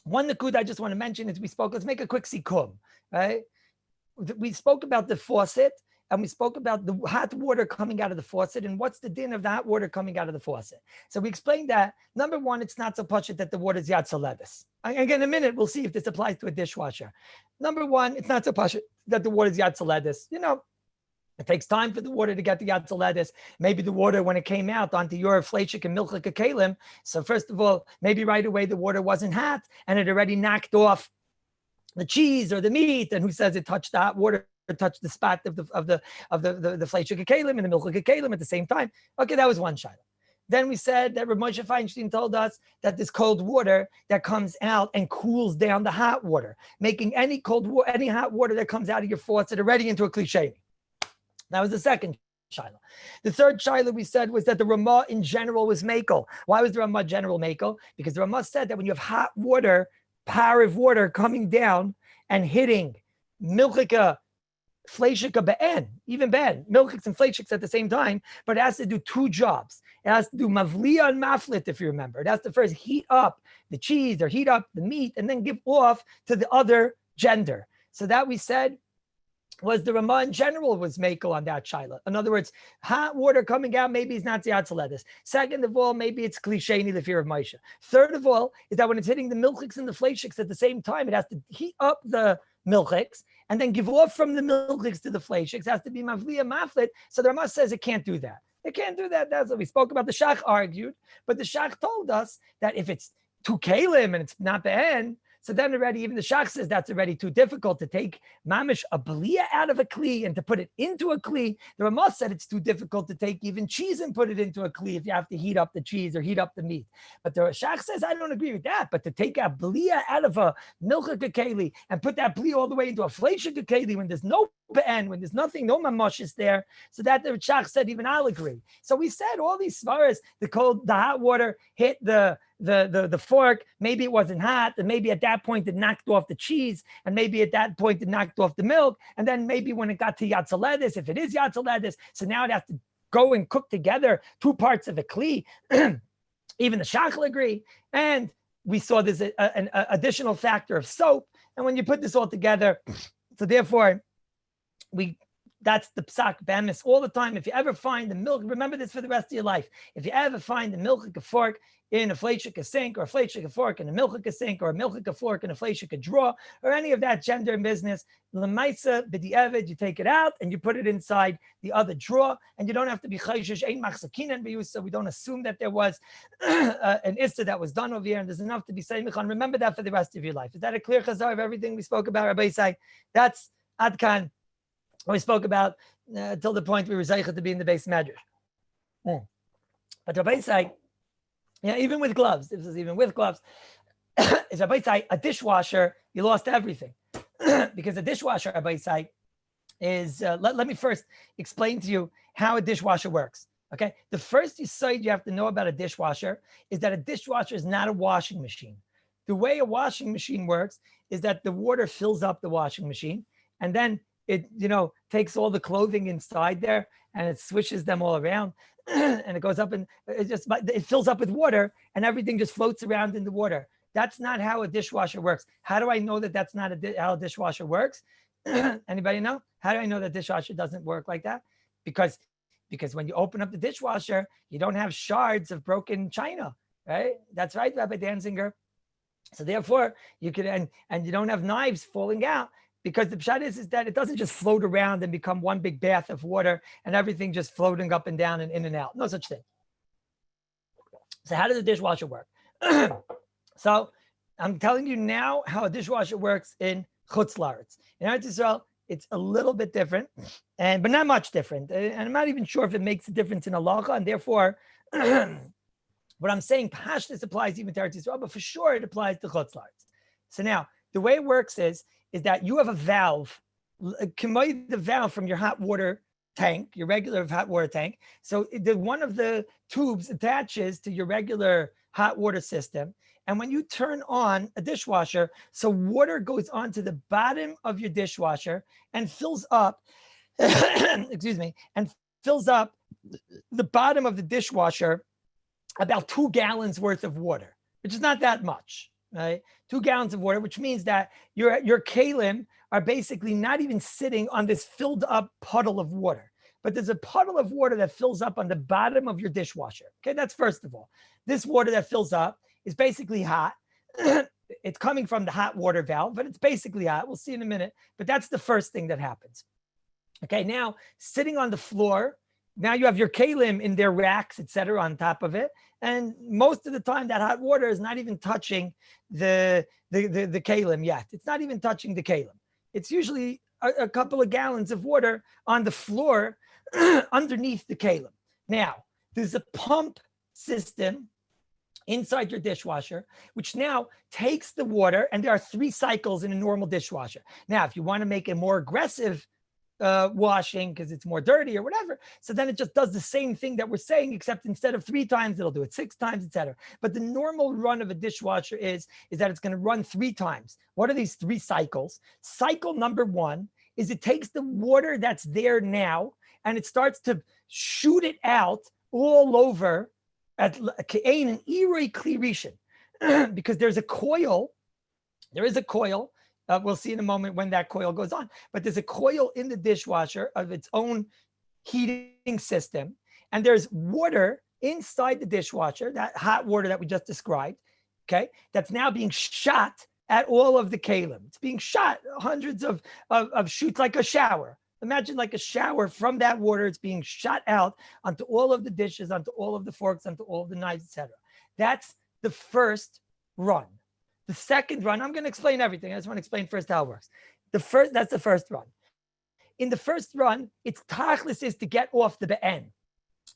one nakud I just want to mention is let's make a quick sikum, right? We spoke about the faucet, and we spoke about the hot water coming out of the faucet, and what's the din of the hot water coming out of the faucet. So we explained that, number one, it's not so pashut that the water is yad soledes. Again, in a minute, we'll see if this applies to a dishwasher. Number one, it's not so pashut that the water is yad soledes. It takes time for the water to get to Yad Soledis. Maybe the water, when it came out onto your fleshik and milchik kalim. So first of all, maybe right away the water wasn't hot and it already knocked off the cheese or the meat. And who says it touched that water? Touched the spot of the fleshik kalim and the milchik kalim at the same time. Okay, that was one shayla. Then we said that Rav Moshe Feinstein told us that this cold water that comes out and cools down the hot water, making any hot water that comes out of your faucet already into a cliche. That was the second shaila. The third shaila we said was that the Ramah in general was makel. Why was the Ramah general makel? Because the Ramah said that when you have hot water, parav water coming down and hitting milchika, fleshika be'en, even ben, milchiks and fleshiks at the same time, but it has to do 2 jobs. It has to do mavliya and maflit, if you remember. It has to first heat up the cheese or heat up the meat and then give off to the other gender. So that we said was the Ramah in general was makel on that shaila. In other words, hot water coming out, maybe it's not ziyad soledis. Second of all, maybe it's klisheni, the fear of Moshe. Third of all, is that when it's hitting the milchiks and the fleshiks at the same time, it has to heat up the milchiks and then give off from the milchiks to the fleshiks. It has to be mavliya maflit. So the Ramah says it can't do that. It can't do that. That's what we spoke about. The Shach argued, but the Shach told us that if it's 2 kalim and it's not the end, so then already, even the Shach says that's already too difficult to take mamish a belia out of a kli and to put it into a kli. The Ramah said it's too difficult to take even cheese and put it into a kli if you have to heat up the cheese or heat up the meat. But the Shach says, I don't agree with that. But to take a belia out of a milchika keli and put that belia all the way into a fleshika keli when there's no be'en, when there's nothing, no mamash is there. So that the Shach said, even I'll agree. So we said all these svaras, the hot water hit the fork, maybe it wasn't hot, and maybe at that point it knocked off the cheese, and maybe at that point it knocked off the milk, and then maybe when it got to Yad Soledis, if it is Yad Soledis, so now it has to go and cook together 2 parts of a kli. Even the Shachal agree, and we saw there's an additional factor of soap, and when you put this all together, so therefore that's the psak bemis all the time. If you ever find the milk, remember this for the rest of your life. If you ever find the milchika fork in a fleshika sink, or a fleshika fork in a milchika sink, or a milchika fork in a fleshika drawer, or any of that gender business, lemaisa b'di'evid, you take it out and you put it inside the other drawer, and you don't have to be chayshish ein machzakinan b'yus, so we don't assume that there was an issa that was done over here, and there's enough to be seimichan. Remember that for the rest of your life. Is that a clear chazar of everything we spoke about, Rabbi Isai? That's adkan. We spoke about till the point we were zeicha to be in the base medrash. Mm. But Rabbi say, yeah, even with gloves, this is even with gloves, is Rabbi say a dishwasher, you lost everything. Because a dishwasher, Rabbi say, is, let me first explain to you how a dishwasher works. Okay. The first side you have to know about a dishwasher is that a dishwasher is not a washing machine. The way a washing machine works is that the water fills up the washing machine and then it, takes all the clothing inside there and it swishes them all around and it goes up and it fills up with water and everything just floats around in the water. That's not how a dishwasher works. How do I know that that's not how a dishwasher works? Anybody know? How do I know that dishwasher doesn't work like that? Because when you open up the dishwasher, you don't have shards of broken china, right? That's right, Rabbi Danziger. So therefore, you could and you don't have knives falling out because the pshat is that it doesn't just float around and become one big bath of water and everything just floating up and down and in and out. No such thing. So how does a dishwasher work? So I'm telling you now how a dishwasher works in Chutz La'aretz. In Eretz Yisrael, it's a little bit different, but not much different. And I'm not even sure if it makes a difference in halacha, and therefore, what I'm saying, pashtus applies even to Eretz Yisrael, but for sure it applies to Chutz La'aretz. So now, the way it works is that you have a valve, the valve from your hot water tank, your regular hot water tank. So one of the tubes attaches to your regular hot water system. And when you turn on a dishwasher, so water goes onto the bottom of your dishwasher and fills up, excuse me, and fills up the bottom of the dishwasher about 2 gallons worth of water, which is not that much, right? 2 gallons of water, which means that your kalim are basically not even sitting on this filled up puddle of water, but there's a puddle of water that fills up on the bottom of your dishwasher. Okay, that's first of all. This water that fills up is basically hot. It's coming from the hot water valve, but it's basically hot. We'll see in a minute, but that's the first thing that happens. Okay, now sitting on the floor, now you have your kalim in their racks, etc., on top of it. And most of the time that hot water is not even touching the kalim yet. It's not even touching the kalim. It's usually a couple of gallons of water on the floor underneath the kalim. Now, there's a pump system inside your dishwasher, which now takes the water, and there are 3 cycles in a normal dishwasher. Now, if you want to make a more aggressive washing because it's more dirty or whatever, so then it just does the same thing that we're saying, except instead of 3 times, it'll do it 6 times, etc. But the normal run of a dishwasher is that it's going to run 3 times. What are these 3 cycles? Cycle number 1 is it takes the water that's there now and it starts to shoot it out all over at an Iroi Klirishin, because there's a coil. There is a coil. We'll see in a moment when that coil goes on, but there's a coil in the dishwasher of its own heating system. And there's water inside the dishwasher, that hot water that we just described, okay, that's now being shot at all of the kalim. It's being shot hundreds of shoots, like a shower. Imagine like a shower from that water. It's being shot out onto all of the dishes, onto all of the forks, onto all of the knives, etc. That's the first run. The second run, I'm going to explain everything. I just want to explain first how it works. That's the first run. In the first run, its tachlis is to get off the be'en,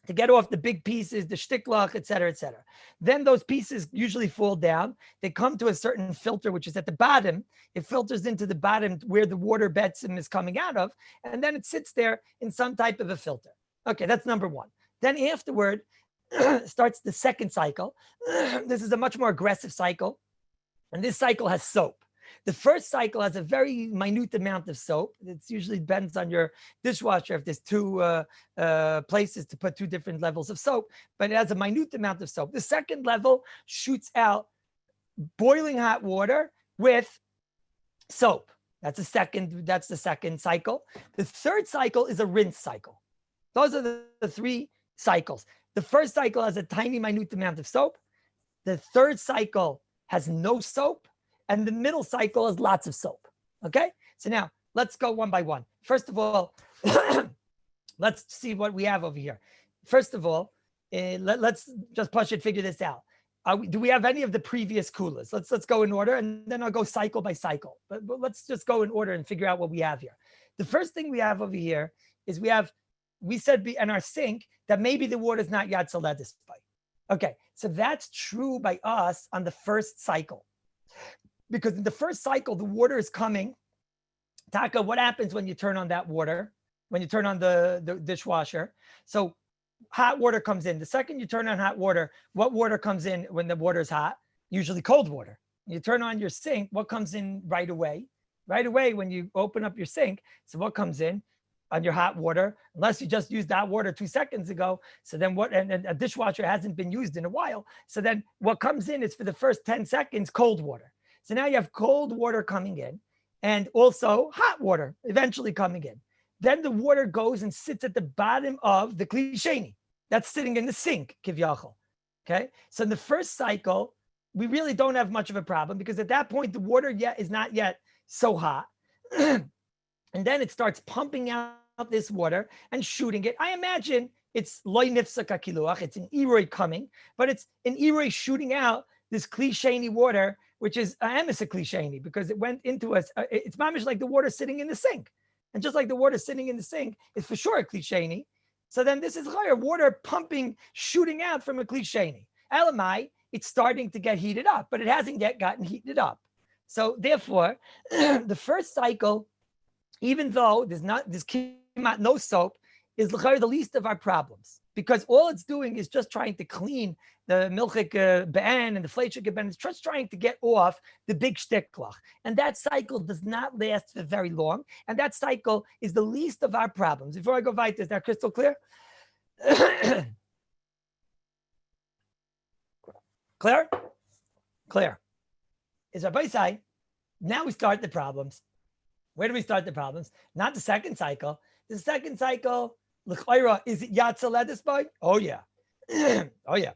to get off the big pieces, the shtiklach, etc., etc. Then those pieces usually fall down. They come to a certain filter, which is at the bottom. It filters into the bottom where the water betzim is coming out of, and then it sits there in some type of a filter. Okay, that's number 1. Then afterward starts the second cycle. This is a much more aggressive cycle, and this cycle has soap. The first cycle has a very minute amount of soap. It usually depends on your dishwasher if there's 2 places to put 2 different levels of soap, but it has a minute amount of soap. The second level shoots out boiling hot water with soap. That's the second cycle. The third cycle is a rinse cycle. Those are the 3 cycles. The first cycle has a tiny minute amount of soap. The third cycle has no soap. And the middle cycle is lots of soap. Okay? So now let's go one by one. First of all, let's see what we have over here. First of all, let's just figure this out. Do we have any of the previous kulas? Let's go in order, and then I'll go cycle by cycle. But let's just go in order and figure out what we have here. The first thing we have over here is we have we said in our sink that maybe the water is not yad soledis by. Okay, so that's true by us on the first cycle. Because in the first cycle, the water is coming. Taka, what happens when you turn on that water? When you turn on the dishwasher? So hot water comes in. The second you turn on hot water, what water comes in when the water is hot? Usually cold water. You turn on your sink, what comes in right away? Right away when you open up your sink, so what comes in on your hot water? Unless you just used that water 2 seconds ago. So then what, and a dishwasher hasn't been used in a while. So then what comes in is for the first 10 seconds, cold water. So now you have cold water coming in and also hot water eventually coming in. Then the water goes and sits at the bottom of the kli sheni that's sitting in the sink, kivyachol. Okay, so in the first cycle, we really don't have much of a problem because at that point the water is not yet so hot, and then it starts pumping out this water and shooting it. I imagine it's loy nifsaka kiluach. It's an iroi coming, but it's an iroi shooting out this kli sheni water, which is a kli sheni because it went into us. It's mamish like the water sitting in the sink. And just like the water sitting in the sink is for sure a kli sheni. So then this is higher water pumping, shooting out from a kli sheni. Elamai, it's starting to get heated up, but it hasn't yet gotten heated up. So therefore, the first cycle, even though there's no soap, is the least of our problems because all it's doing is just trying to clean the milchik be'en and the fleishik be'en. It's just trying to get off the big shtiklach. And that cycle does not last for very long. And that cycle is the least of our problems. Before I go weiter, is that crystal clear? Clear? Clear. Is Rabbi say, now we start the problems. Where do we start the problems? Not the second cycle. The second cycle, is it yad soledis by? Oh yeah. Oh yeah.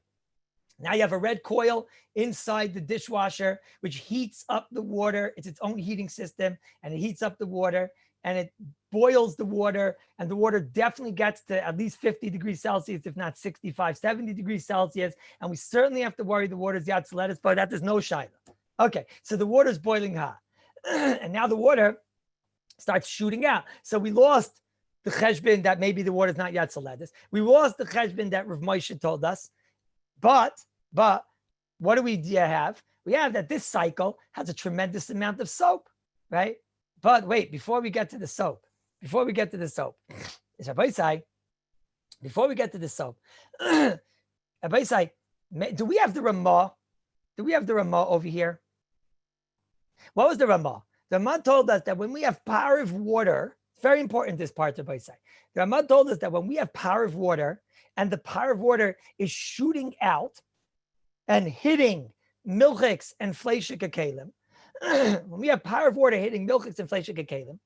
Now you have a red coil inside the dishwasher, which heats up the water. It's its own heating system, and it heats up the water, and it boils the water, and the water definitely gets to at least 50 degrees Celsius, if not 65, 70 degrees Celsius, and we certainly have to worry the water's yad soledis, but that there's no shaila. Okay, so the water's boiling hot, and now the water starts shooting out. So we lost the cheshbon that maybe the water's not yad soledis. We lost the cheshbon that Rav Moshe told us. But what do we have? We have that this cycle has a tremendous amount of soap, right? But wait, before we get to the soap, is Rabbi say, before we get to the soap, Rabbi say, do we have the Ramah? Do we have the Ramah over here? What was the Ramah? The Ramah told us that when we have power of water, it's very important this part, Rabbi say. The Ramah told us that when we have power of water, and the power of water is shooting out and hitting milchiks and fleishik kalim. When we have power of water hitting milchiks and fleishik kalim,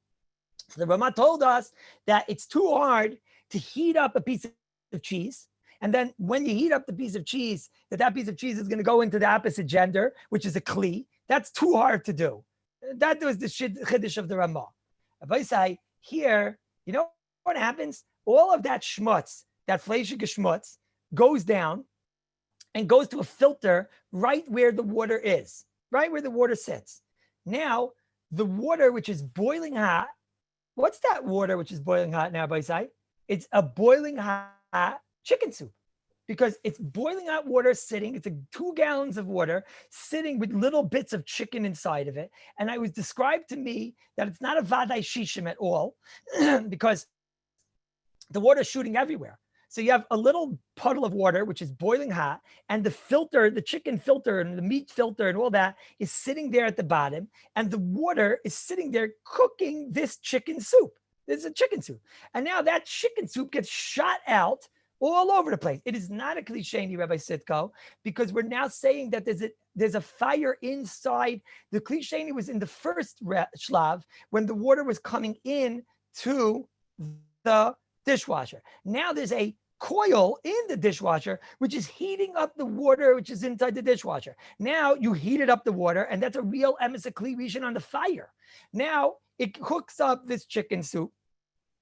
so the Ramah told us that it's too hard to heat up a piece of cheese. And then when you heat up the piece of cheese, that piece of cheese is going to go into the opposite gender, which is a kli. That's too hard to do. That was the chiddush of the Ramah. Rabbi say, here, you know what happens? All of that schmutz, that fleishik schmutz, goes down and goes to a filter right where the water is, right where the water sits. Now, the water which is boiling hot, what's that water which is boiling hot now, by side? It's a boiling hot chicken soup because it's boiling hot water sitting. It's 2 gallons of water sitting with little bits of chicken inside of it. And it was described to me that it's not a vadai shishim at all because the water is shooting everywhere. So you have a little puddle of water, which is boiling hot, and the filter, the chicken filter and the meat filter and all that is sitting there at the bottom. And the water is sitting there cooking this chicken soup. This is a chicken soup. And now that chicken soup gets shot out all over the place. It is not a kli sheni, Rabbi Sitko, because we're now saying that there's a fire inside. The kli sheni was in the first shlav when the water was coming in to the dishwasher. Now there's a coil in the dishwasher, which is heating up the water, which is inside the dishwasher. Now you heated up the water, and that's a real emes kli rishon on the fire. Now it hooks up this chicken soup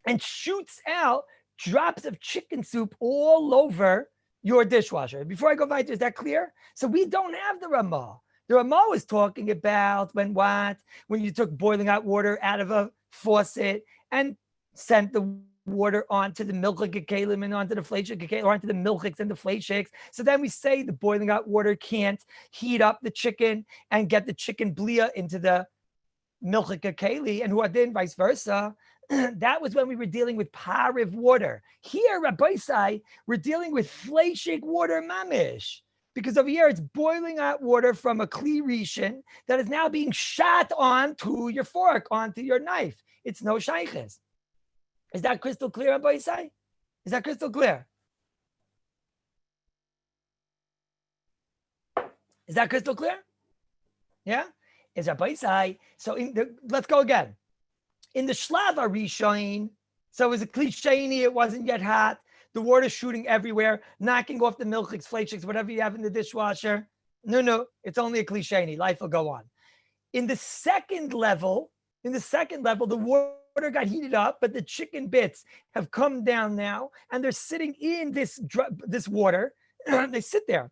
and shoots out drops of chicken soup all over your dishwasher. Before I go weiter, is that clear? So we don't have the Ramah. The Ramah was talking about when you took boiling hot water out of a faucet and sent the water onto the milchik kalim and onto the fleishik kalim, or onto the milchiks and the fleishiks. So then we say the boiling hot water can't heat up the chicken and get the chicken blia into the milchik kali, and huadin vice versa. That was when we were dealing with pariv water. Here, Rabbi say, we're dealing with fleishik water mamish. Because over here, it's boiling hot water from a kli rishon that is now being shot onto your fork, onto your knife. It's no shayches. Is that crystal clear, Rabbi Isai? Is that crystal clear? Is that crystal clear? Yeah? Is Rabbi Isai? So let's go again. In the shlava rishon, so it was a klisheni, it wasn't yet hot. The water's shooting everywhere, knocking off the milchiks, fleishiks, whatever you have in the dishwasher. No, it's only a klisheni. Life will go on. In the second level, the water got heated up, but the chicken bits have come down now, and they're sitting in this water. They sit there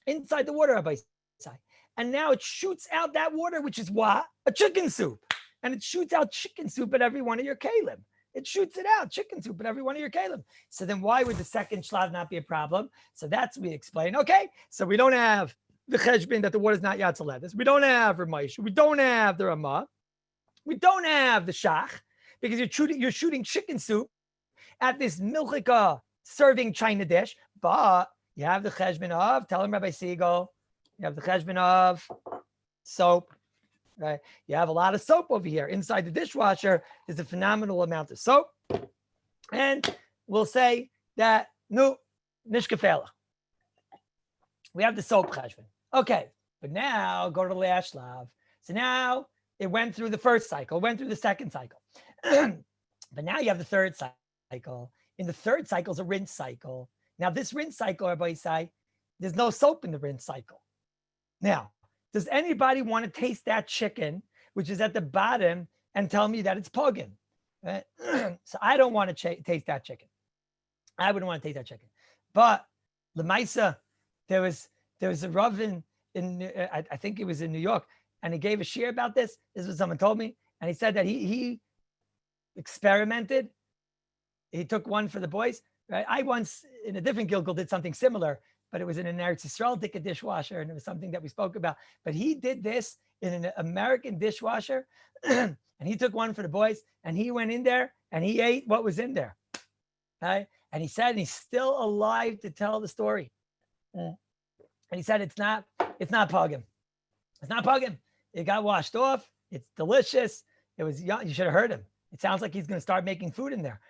inside the water, Rabbi Sai. And now it shoots out that water, which is what? A chicken soup. And it shoots out chicken soup at every one of your kalim. It shoots it out, chicken soup at every one of your kalim. So then why would the second shlav not be a problem? So that's we explain. Okay, so we don't have the cheshbin that the water is not yatzaledis. We don't have Ramesh. We don't have the Ramah. We don't have the shach, because you're shooting chicken soup at this milchika serving china dish. But you have the cheshbin of, tell him Rabbi Siegel, you have the cheshbin of soap. Right? You have a lot of soap over here. Inside the dishwasher, there's a phenomenal amount of soap. And we'll say that, no, nishkafela. We have the soap cheshbon. Okay, but now go to the last shlav. So now it went through the first cycle, went through the second cycle. But now you have the third cycle. In the third cycle is a rinse cycle. Now this rinse cycle, everybody say, there's no soap in the rinse cycle. Now, does anybody want to taste that chicken, which is at the bottom, and tell me that it's pugin? Right? So I don't want to taste that chicken. I wouldn't want to taste that chicken. But Lemaisa, there was a Rav in I think it was in New York, and he gave a shir about this. This is what someone told me, and he said that he experimented. He took one for the boys. Right? I once in a different Gilgal did something similar, but it was in an Eretz Yisrael dishwasher, and it was something that we spoke about. But he did this in an American dishwasher, and he took one for the boys, and he went in there, and he ate what was in there. Right? And he said he's still alive to tell the story. And he said it's not pugim. It's not pugim. It got washed off. It's delicious. It was young. You should have heard him. It sounds like he's going to start making food in there.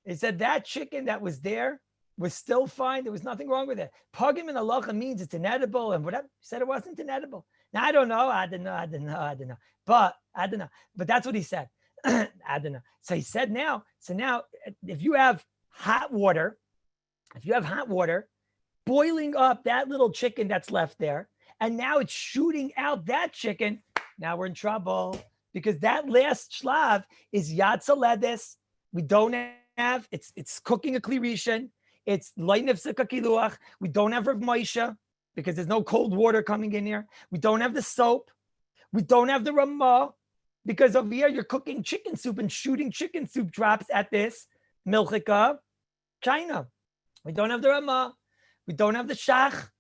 He said that chicken that was there was still fine. There was nothing wrong with it. Pugim in halacha means it's inedible and whatever. He said it wasn't inedible. Now, I don't know. I don't know. But I don't know. But that's what he said. I don't know. So he said now, if you have hot water, boiling up that little chicken that's left there, and now it's shooting out that chicken, now we're in trouble, because that last shlav is yatzaledes. We don't have, it's cooking a kli rishon. It's loynefsek kiluach. We don't have Rav Moshe because there's no cold water coming in here. We don't have the soap. We don't have the Ramah because over here you're cooking chicken soup and shooting chicken soup drops at this milchika china. We don't have the Ramah. We don't have the shach.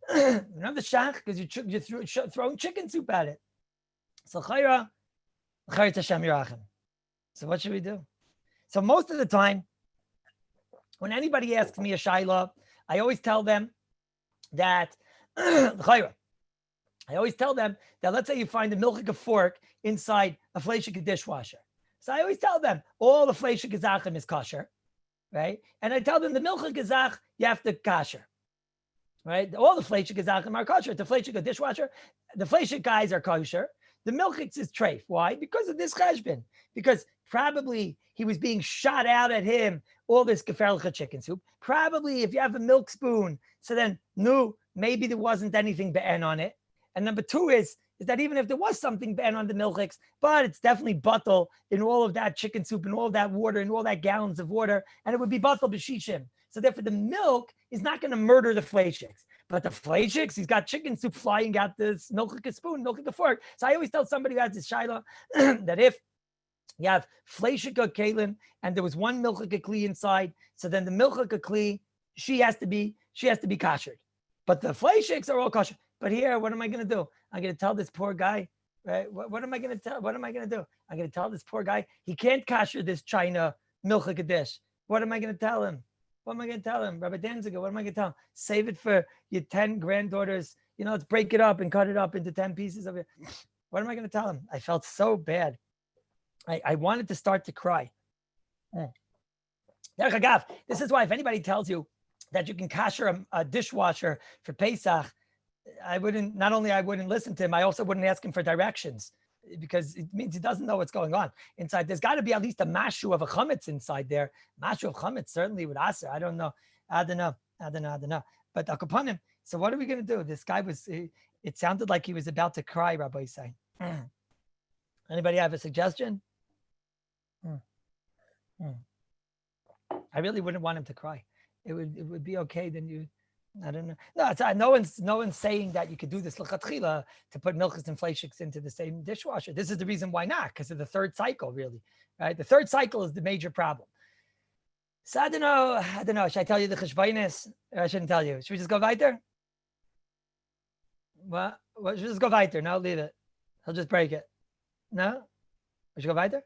We don't have the shach because you're throwing chicken soup at it. So chayra Hashem Yerachem. So what should we do? So most of the time, when anybody asks me a shayla, I always tell them that let's say you find a milchika fork inside a fleishik dishwasher. So I always tell them all the fleishik gazachim is kosher, right? And I tell them the milchika gazach you have to kosher, right? All the fleishik gazachim are kosher. The fleishik dishwasher, the fleishik guys are kosher. The milchiks is treif. Why? Because of this cheshbon. Because probably he was being shot out at him all this geferliche chicken soup. Probably if you have a milk spoon, so then maybe there wasn't anything be'en on it. And number two is that even if there was something be'en on the milchiks, but it's definitely buttel in all of that chicken soup and all of that water and all that gallons of water, and it would be buttel b'shishim. So therefore the milk is not going to murder the fleishiks. But the fleishiks, he's got chicken soup flying out this milchika spoon, milchika fork. So I always tell somebody who has this shaila that if You have fleishika kalim, and there was one milchika kli inside. So then the milchika kli, she has to be kashered. But the fleishiks are all kosher. But here, what am I going to do? I'm going to tell this poor guy, right? What am I going to tell? What am I going to do? I'm going to tell this poor guy he can't kasher this China milchika dish. What am I going to tell him? What am I going to tell him? Rabbi Danziger, what am I going to tell him? Save it for your 10 granddaughters. Let's break it up and cut it up into 10 pieces of it. What am I going to tell him? I felt so bad. I wanted to start to cry. This is why if anybody tells you that you can kasher a dishwasher for Pesach, I wouldn't listen to him. I also wouldn't ask him for directions, because it means he doesn't know what's going on inside. There's got to be at least a mashu of a chametz inside there. Mashu of chametz certainly would aser. I don't know. But akapanim. So what are we going to do? This guy it sounded like he was about to cry, Rabbi say. Anybody have a suggestion? I really wouldn't want him to cry. It would be okay. Then I don't know. No one's saying that you could do this l'chatchila to put milchus and fleishiks into the same dishwasher. This is the reason why not, because of the third cycle, really. Right? The third cycle is the major problem. So I don't know. Should I tell you the cheshbainis? I shouldn't tell you. Should we just go weiter? What? Should we just go weiter? No, leave it. He'll just break it. No? We should go weiter?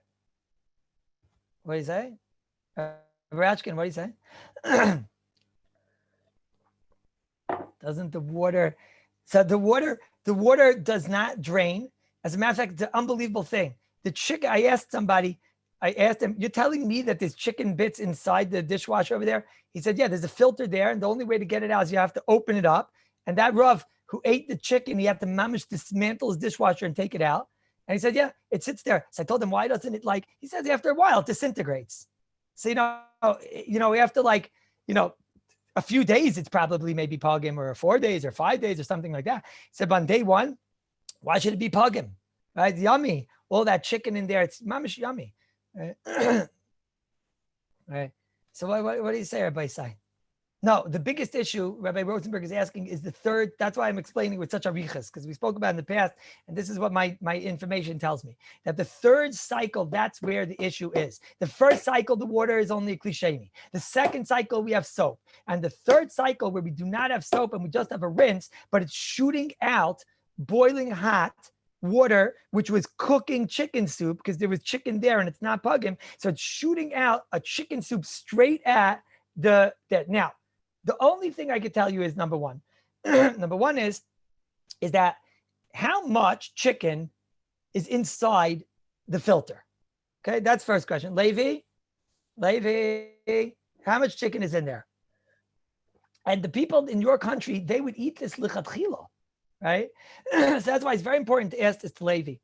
What do you say? Ratchkin, what do you say? Doesn't the water... So the water does not drain. As a matter of fact, it's an unbelievable thing. The chicken, I asked him, you're telling me that there's chicken bits inside the dishwasher over there? He said, yeah, there's a filter there, and the only way to get it out is you have to open it up. And that Rav who ate the chicken, he had to mamish dismantle his dishwasher and take it out. And he said, yeah, it sits there. So I told him, why doesn't it he says after a while, it disintegrates. So, after a few days, it's probably maybe pogim, or 4 days or 5 days or something like that. He said, but on day one, why should it be pogim? Right? It's yummy. All that chicken in there, it's mamish yummy. Right? Right. So what do you say, Rabbi Sai? No, the biggest issue Rabbi Rosenberg is asking is the third. That's why I'm explaining with such arichas, because we spoke about in the past, and this is what my information tells me, that the third cycle, that's where the issue is. The first cycle, the water is only a klisheni. The second cycle, we have soap. And the third cycle, where we do not have soap and we just have a rinse, but it's shooting out boiling hot water, which was cooking chicken soup, because there was chicken there and it's not pugim. So it's shooting out a chicken soup straight at now. The only thing I could tell you is number one. Number one is that how much chicken is inside the filter? Okay, that's first question. Levi, how much chicken is in there? And the people in your country, they would eat this lichatchila, right? So that's why it's very important to ask this to Levi.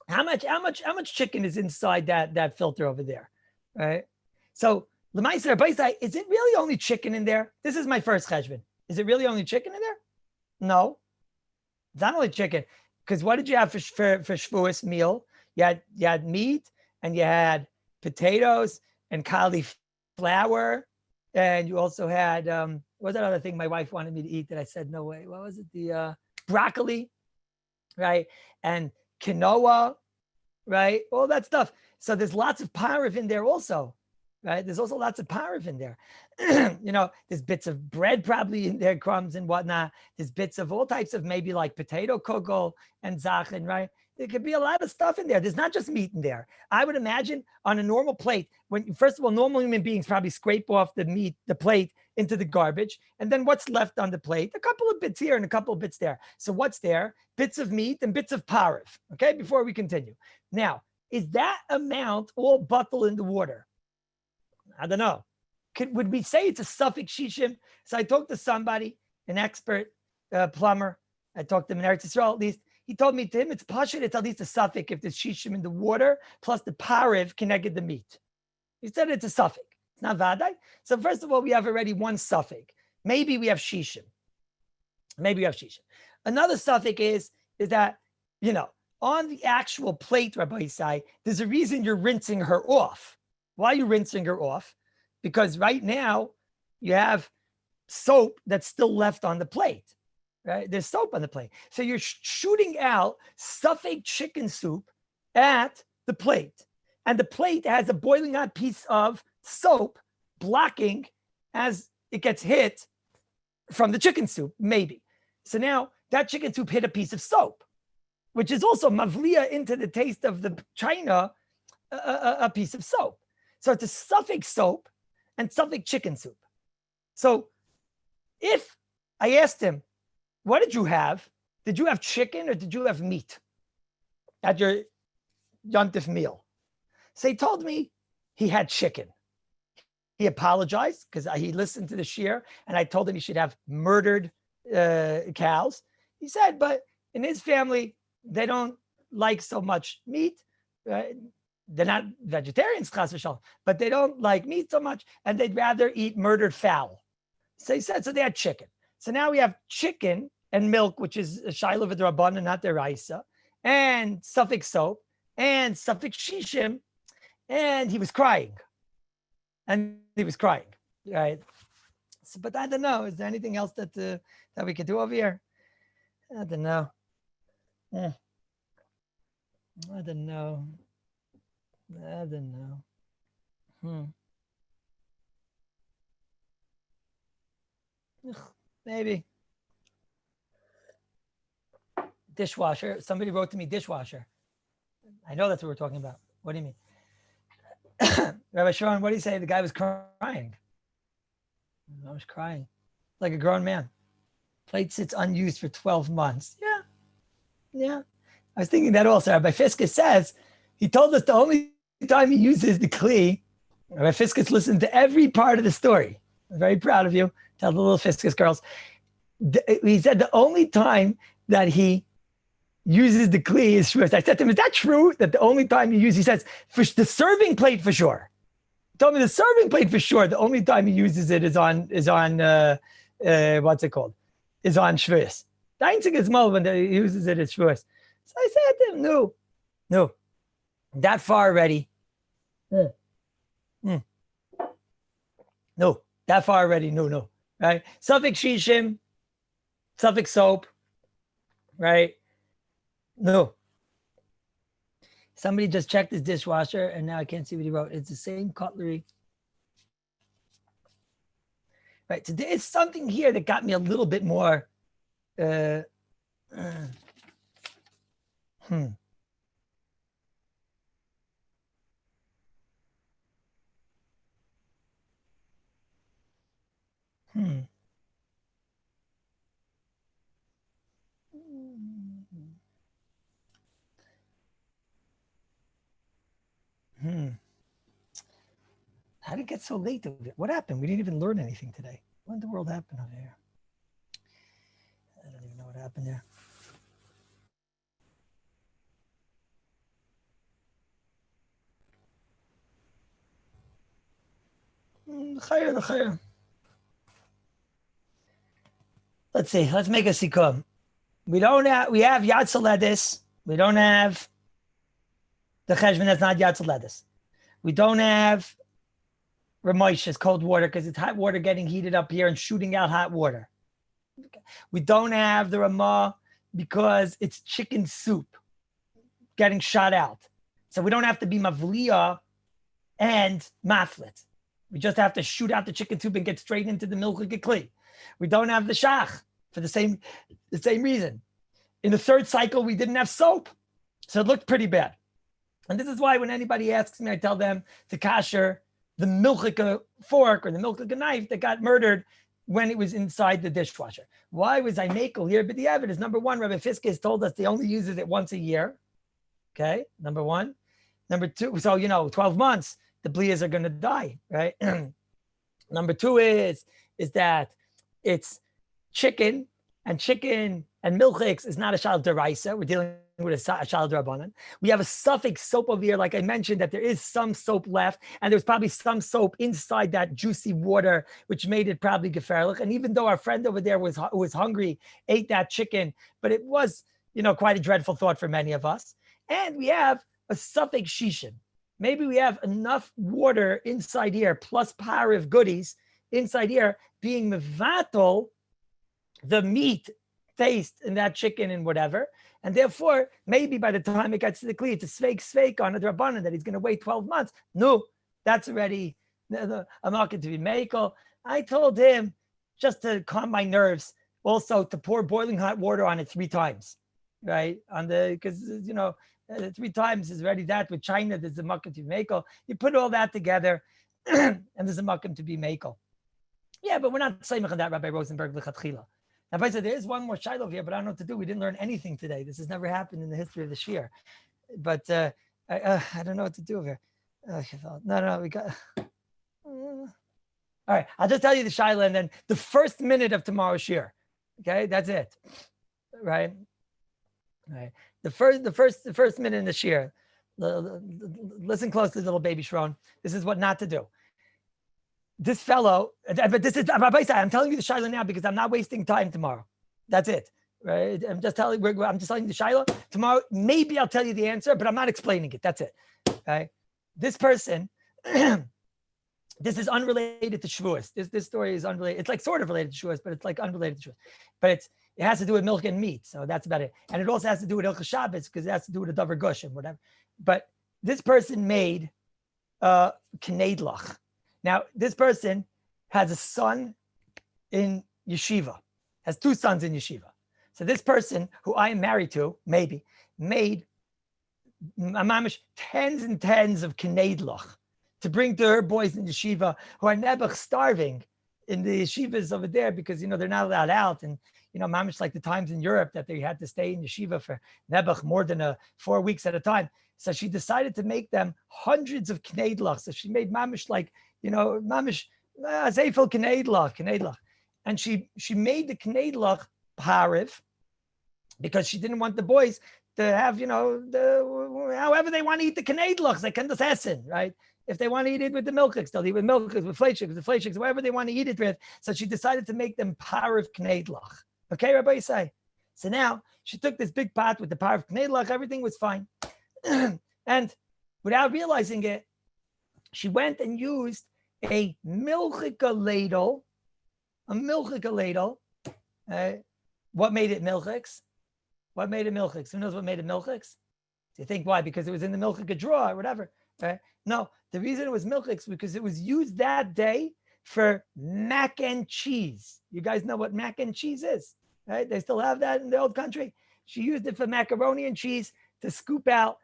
How much chicken is inside that filter over there, right? So is it really only chicken in there? This is my first cheshbon. Is it really only chicken in there? No, it's not only chicken. Because what did you have for Shavuos meal? You had meat, and you had potatoes and cauliflower, and you also had what was that other thing my wife wanted me to eat that I said no way? What was it? The broccoli, right? And quinoa, right? All that stuff. So there's lots of parv in there also. Right? There's also lots of parv in there. There's bits of bread probably in there, crumbs and whatnot. There's bits of all types of maybe like potato kugel and zachin, right? There could be a lot of stuff in there. There's not just meat in there. I would imagine on a normal plate, first of all, normal human beings probably scrape off the plate into the garbage. And then what's left on the plate? A couple of bits here and a couple of bits there. So what's there? Bits of meat and bits of parv. Okay, before we continue. Now, is that amount all bottled in the water? I don't know. Would we say it's a suffix shishim? So I talked to somebody, an expert plumber. I talked to him in Eretz Yisrael at least. He told me to him it's pashut, it's at least a suffix if there's shishim in the water plus the parv connected the meat. He said it's a suffix. It's not vadai. So first of all, we have already one suffix. Maybe we have shishim. Another suffix is that, on the actual plate, Rabbi Isai, there's a reason you're rinsing her off. Why are you rinsing her off? Because right now you have soap that's still left on the plate, right? There's soap on the plate. So you're shooting out suffix chicken soup at the plate. and the plate has a boiling hot piece of soap blocking as it gets hit from the chicken soup, maybe. So now that chicken soup hit a piece of soap, which is also mavliya into the taste of the china, a piece of soap. So it's a suffix soap and suffix chicken soup. So if I asked him, what did you have? Did you have chicken or did you have meat at your yontif meal? So he told me he had chicken. He apologized because he listened to the shir and I told him he should have murdered cows. He said, but in his family, they don't like so much meat. They're not vegetarians, but they don't like meat so much and they'd rather eat murdered fowl. So he said, so they had chicken. So now we have chicken and milk, which is a shayla v'drabbanan, not deraisa, and suffix soap, and suffix shishim, and he was crying. Right? So, but I don't know. Is there anything else that we could do over here? I don't know. I don't know. Maybe. Dishwasher. Somebody wrote to me dishwasher. I know that's what we're talking about. What do you mean? Rabbi Sharon, what do you say? The guy was crying. I was crying like a grown man. Plate sits unused for 12 months. Yeah. I was thinking that also. Rabbi Fiskus says, he told us the only time he uses the kli, Rabbi Fiskus listened to every part of the story. I'm very proud of you. Tell the little Fiskus girls. He said the only time that he uses the kli is Shavuos. I said to him, is that true? That the only time you use, he says, for the serving plate for sure. He told me the serving plate for sure. The only time he uses it is on what's it called? Is on Shavuos. The einzige is mal when he uses it at Shavuos. So I said to him, no, that far already. No, that far already. No. Right? Suffix shishim, suffix soap, right? No. Somebody just checked his dishwasher and now I can't see what he wrote. It's the same cutlery. Right. So there's something here that got me a little bit more. How did it get so late? What happened? We didn't even learn anything today. What in the world happened over here? I don't even know what happened there. Let's see. Let's make a sikkum. We have Yad Saledis. We don't have the cheshbon that's not Yad Saledis. We don't have Ramoshes, cold water, because it's hot water getting heated up here and shooting out hot water. We don't have the Ramah because it's chicken soup getting shot out. So we don't have to be Mavliya and Maflit. We just have to shoot out the chicken soup and get straight into the milk kli. We don't have the Shach for the same reason. In the third cycle, we didn't have soap. So it looked pretty bad. And this is why when anybody asks me, I tell them to kasher the milchika fork or the milchika knife that got murdered when it was inside the dishwasher. Why was I makel here? But the evidence, number one, Rabbi Fiskus told us they only uses it once a year. Okay, number one. Number two, so 12 months, the blias are going to die, right? Number two is that it's chicken and milchiks is not a shal deraisa. We're dealing with a shal drabanan. We have a suffix soap over here, like I mentioned, that there is some soap left, and there's probably some soap inside that juicy water, which made it probably geferlich. And even though our friend over there was hungry, ate that chicken, but it was, quite a dreadful thought for many of us. And we have a suffix shishim. Maybe we have enough water inside here, plus pariv goodies inside here, being mevatel the meat taste in that chicken and whatever. And therefore, maybe by the time it gets to the kli, it's a sveik on a drabanan that he's going to wait 12 months. No, that's already a market to be makel. I told him just to calm my nerves, also to pour boiling hot water on it 3 times, right? Because 3 times is already that. With China, there's a market to be makel. You put all that together, and there's a market to be makel. Yeah, but we're not saying that, Rabbi Rosenberg l'chatchila. Now, I said there is one more shiloh here, but I don't know what to do. We didn't learn anything today. This has never happened in the history of the shiur. But I don't know what to do here. No, we got. All right, I'll just tell you the shiloh, and then the first minute of tomorrow's shiur. Okay, that's it. Right. The first minute in the shiur. Listen closely, little baby Shron. This is what not to do. This fellow, but this is Rabbi. I'm telling you the shiloh now because I'm not wasting time tomorrow. That's it, right? I'm just telling you the shiloh tomorrow. Maybe I'll tell you the answer, but I'm not explaining it. That's it, right? This person, this is unrelated to Shavuos. This story is unrelated. It's like sort of related to Shavuos, but it's like unrelated to Shavuos. But it has to do with milk and meat, so that's about it. And it also has to do with Hilchos Shabbos because it has to do with a davar gush and whatever. But this person made knedlach. Now, this person has a son in yeshiva, has 2 sons in yeshiva. So this person, who I am married to, maybe, made mamish tens and tens of knedlach to bring to her boys in yeshiva who are nebuch starving in the yeshivas over there because, they're not allowed out. And, mamish like the times in Europe that they had to stay in yeshiva for nebuch more than 4 weeks at a time. So she decided to make them hundreds of knedlach. So she made mamish like, mamish zeifel knedlach. And she made the knedlach pariv because she didn't want the boys to have, however they want to eat the knedlach, they can just essen, right? If they want to eat it with the milchiks, they'll eat with milchiks, with fleishiks, whatever they want to eat it with. So she decided to make them pariv knedlach. Okay, Rabbi Yisai. So now she took this big pot with the pariv knedlach, everything was fine. And without realizing it, she went and used a milchika ladle. What made it milchiks? What made it milchiks? Who knows what made it milchiks? Do you think why? Because it was in the milchika drawer or whatever. Right? No, the reason it was milchiks because it was used that day for mac and cheese. You guys know what mac and cheese is, right? They still have that in the old country. She used it for macaroni and cheese to scoop out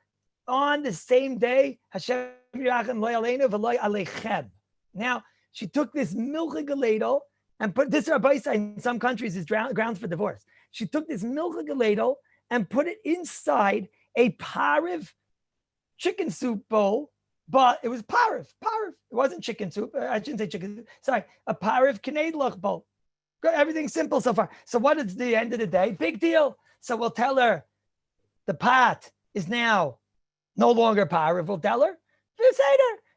on the same day. Hashem yirachem lo aleinu v'lo aleichem. Now, she took this milchika ladle and put this, Rabbi in some countries is grounds for divorce. She took this milchika ladle and put it inside a pariv chicken soup bowl, but it was pariv. It wasn't chicken soup. I shouldn't say chicken soup. Sorry, a pariv knedlach bowl. Everything's simple so far. So what is the end of the day? Big deal. So we'll tell her the pot is now no longer pariv. We'll tell her.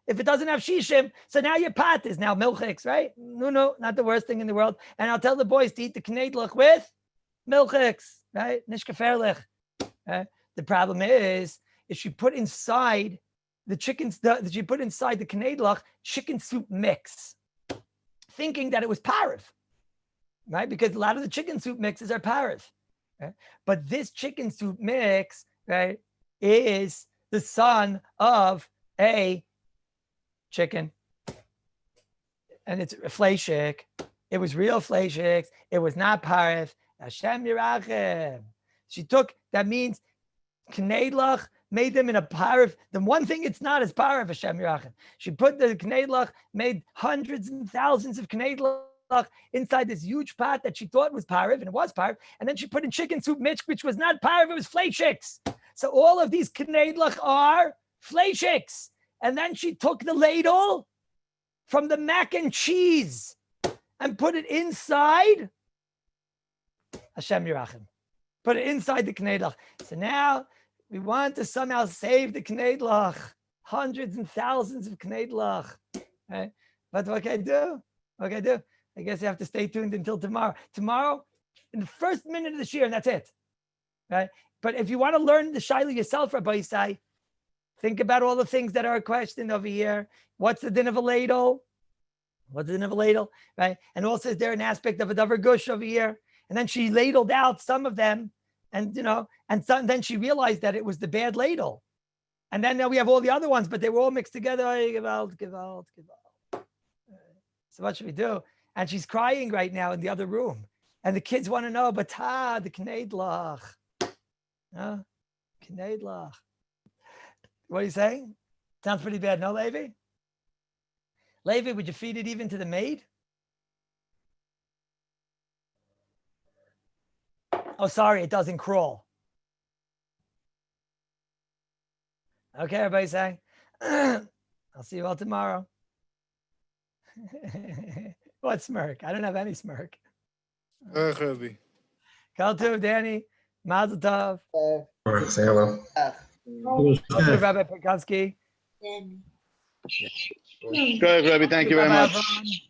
If it doesn't have shishim, so now your pot is now milchiks, right? No, not the worst thing in the world. And I'll tell the boys to eat the knedlach with milchiks, right? Nishkaferlich. The problem is she put inside the knedlach chicken soup mix, thinking that it was pariv, right? Because a lot of the chicken soup mixes are pariv, right? But this chicken soup mix, right, is the son of a chicken, and it's fleishik. It was real fleishiks. It was not parif. Hashem yirachem. She took, that means knedlach, made them in a parif. The one thing it's not is parif, Hashem yirachem. She put the knedlach, made hundreds and thousands of knedlach inside this huge pot that she thought was parif, and it was parif. And then she put in chicken soup mix, which was not parif, it was fleishiks. So all of these knedlach are fleishiks. And then she took the ladle from the mac and cheese and put it inside Hashem Yirachem. Put it inside the knedlach. So now we want to somehow save the knedlach. Hundreds and thousands of knedlach. Right? But what can I do? I guess you have to stay tuned until tomorrow. Tomorrow, in the first minute of the shiur, and that's it. Right? But if you want to learn the shaila yourself, Rabbi Yisai, think about all the things that are questioned over here. What's the din of a ladle? Right? And also, is there an aspect of a davar gush over here? And then she ladled out some of them, and then she realized that it was the bad ladle. And then now we have all the other ones, but they were all mixed together. So what should we do? And she's crying right now in the other room. And the kids want to know, but the kneidlach. Kneidlach. What are you saying? Sounds pretty bad, no, Levi? Levi, would you feed it even to the maid? Oh, sorry, it doesn't crawl. Okay, everybody say, I'll see you all tomorrow. What smirk? I don't have any smirk. Rabbi. Kol tov, Danny. Mazel tov. Say hello. Kol tov, Rabbi Perkovsky. Go ahead, Rabbi. Thank you very Rabbi much. Avram.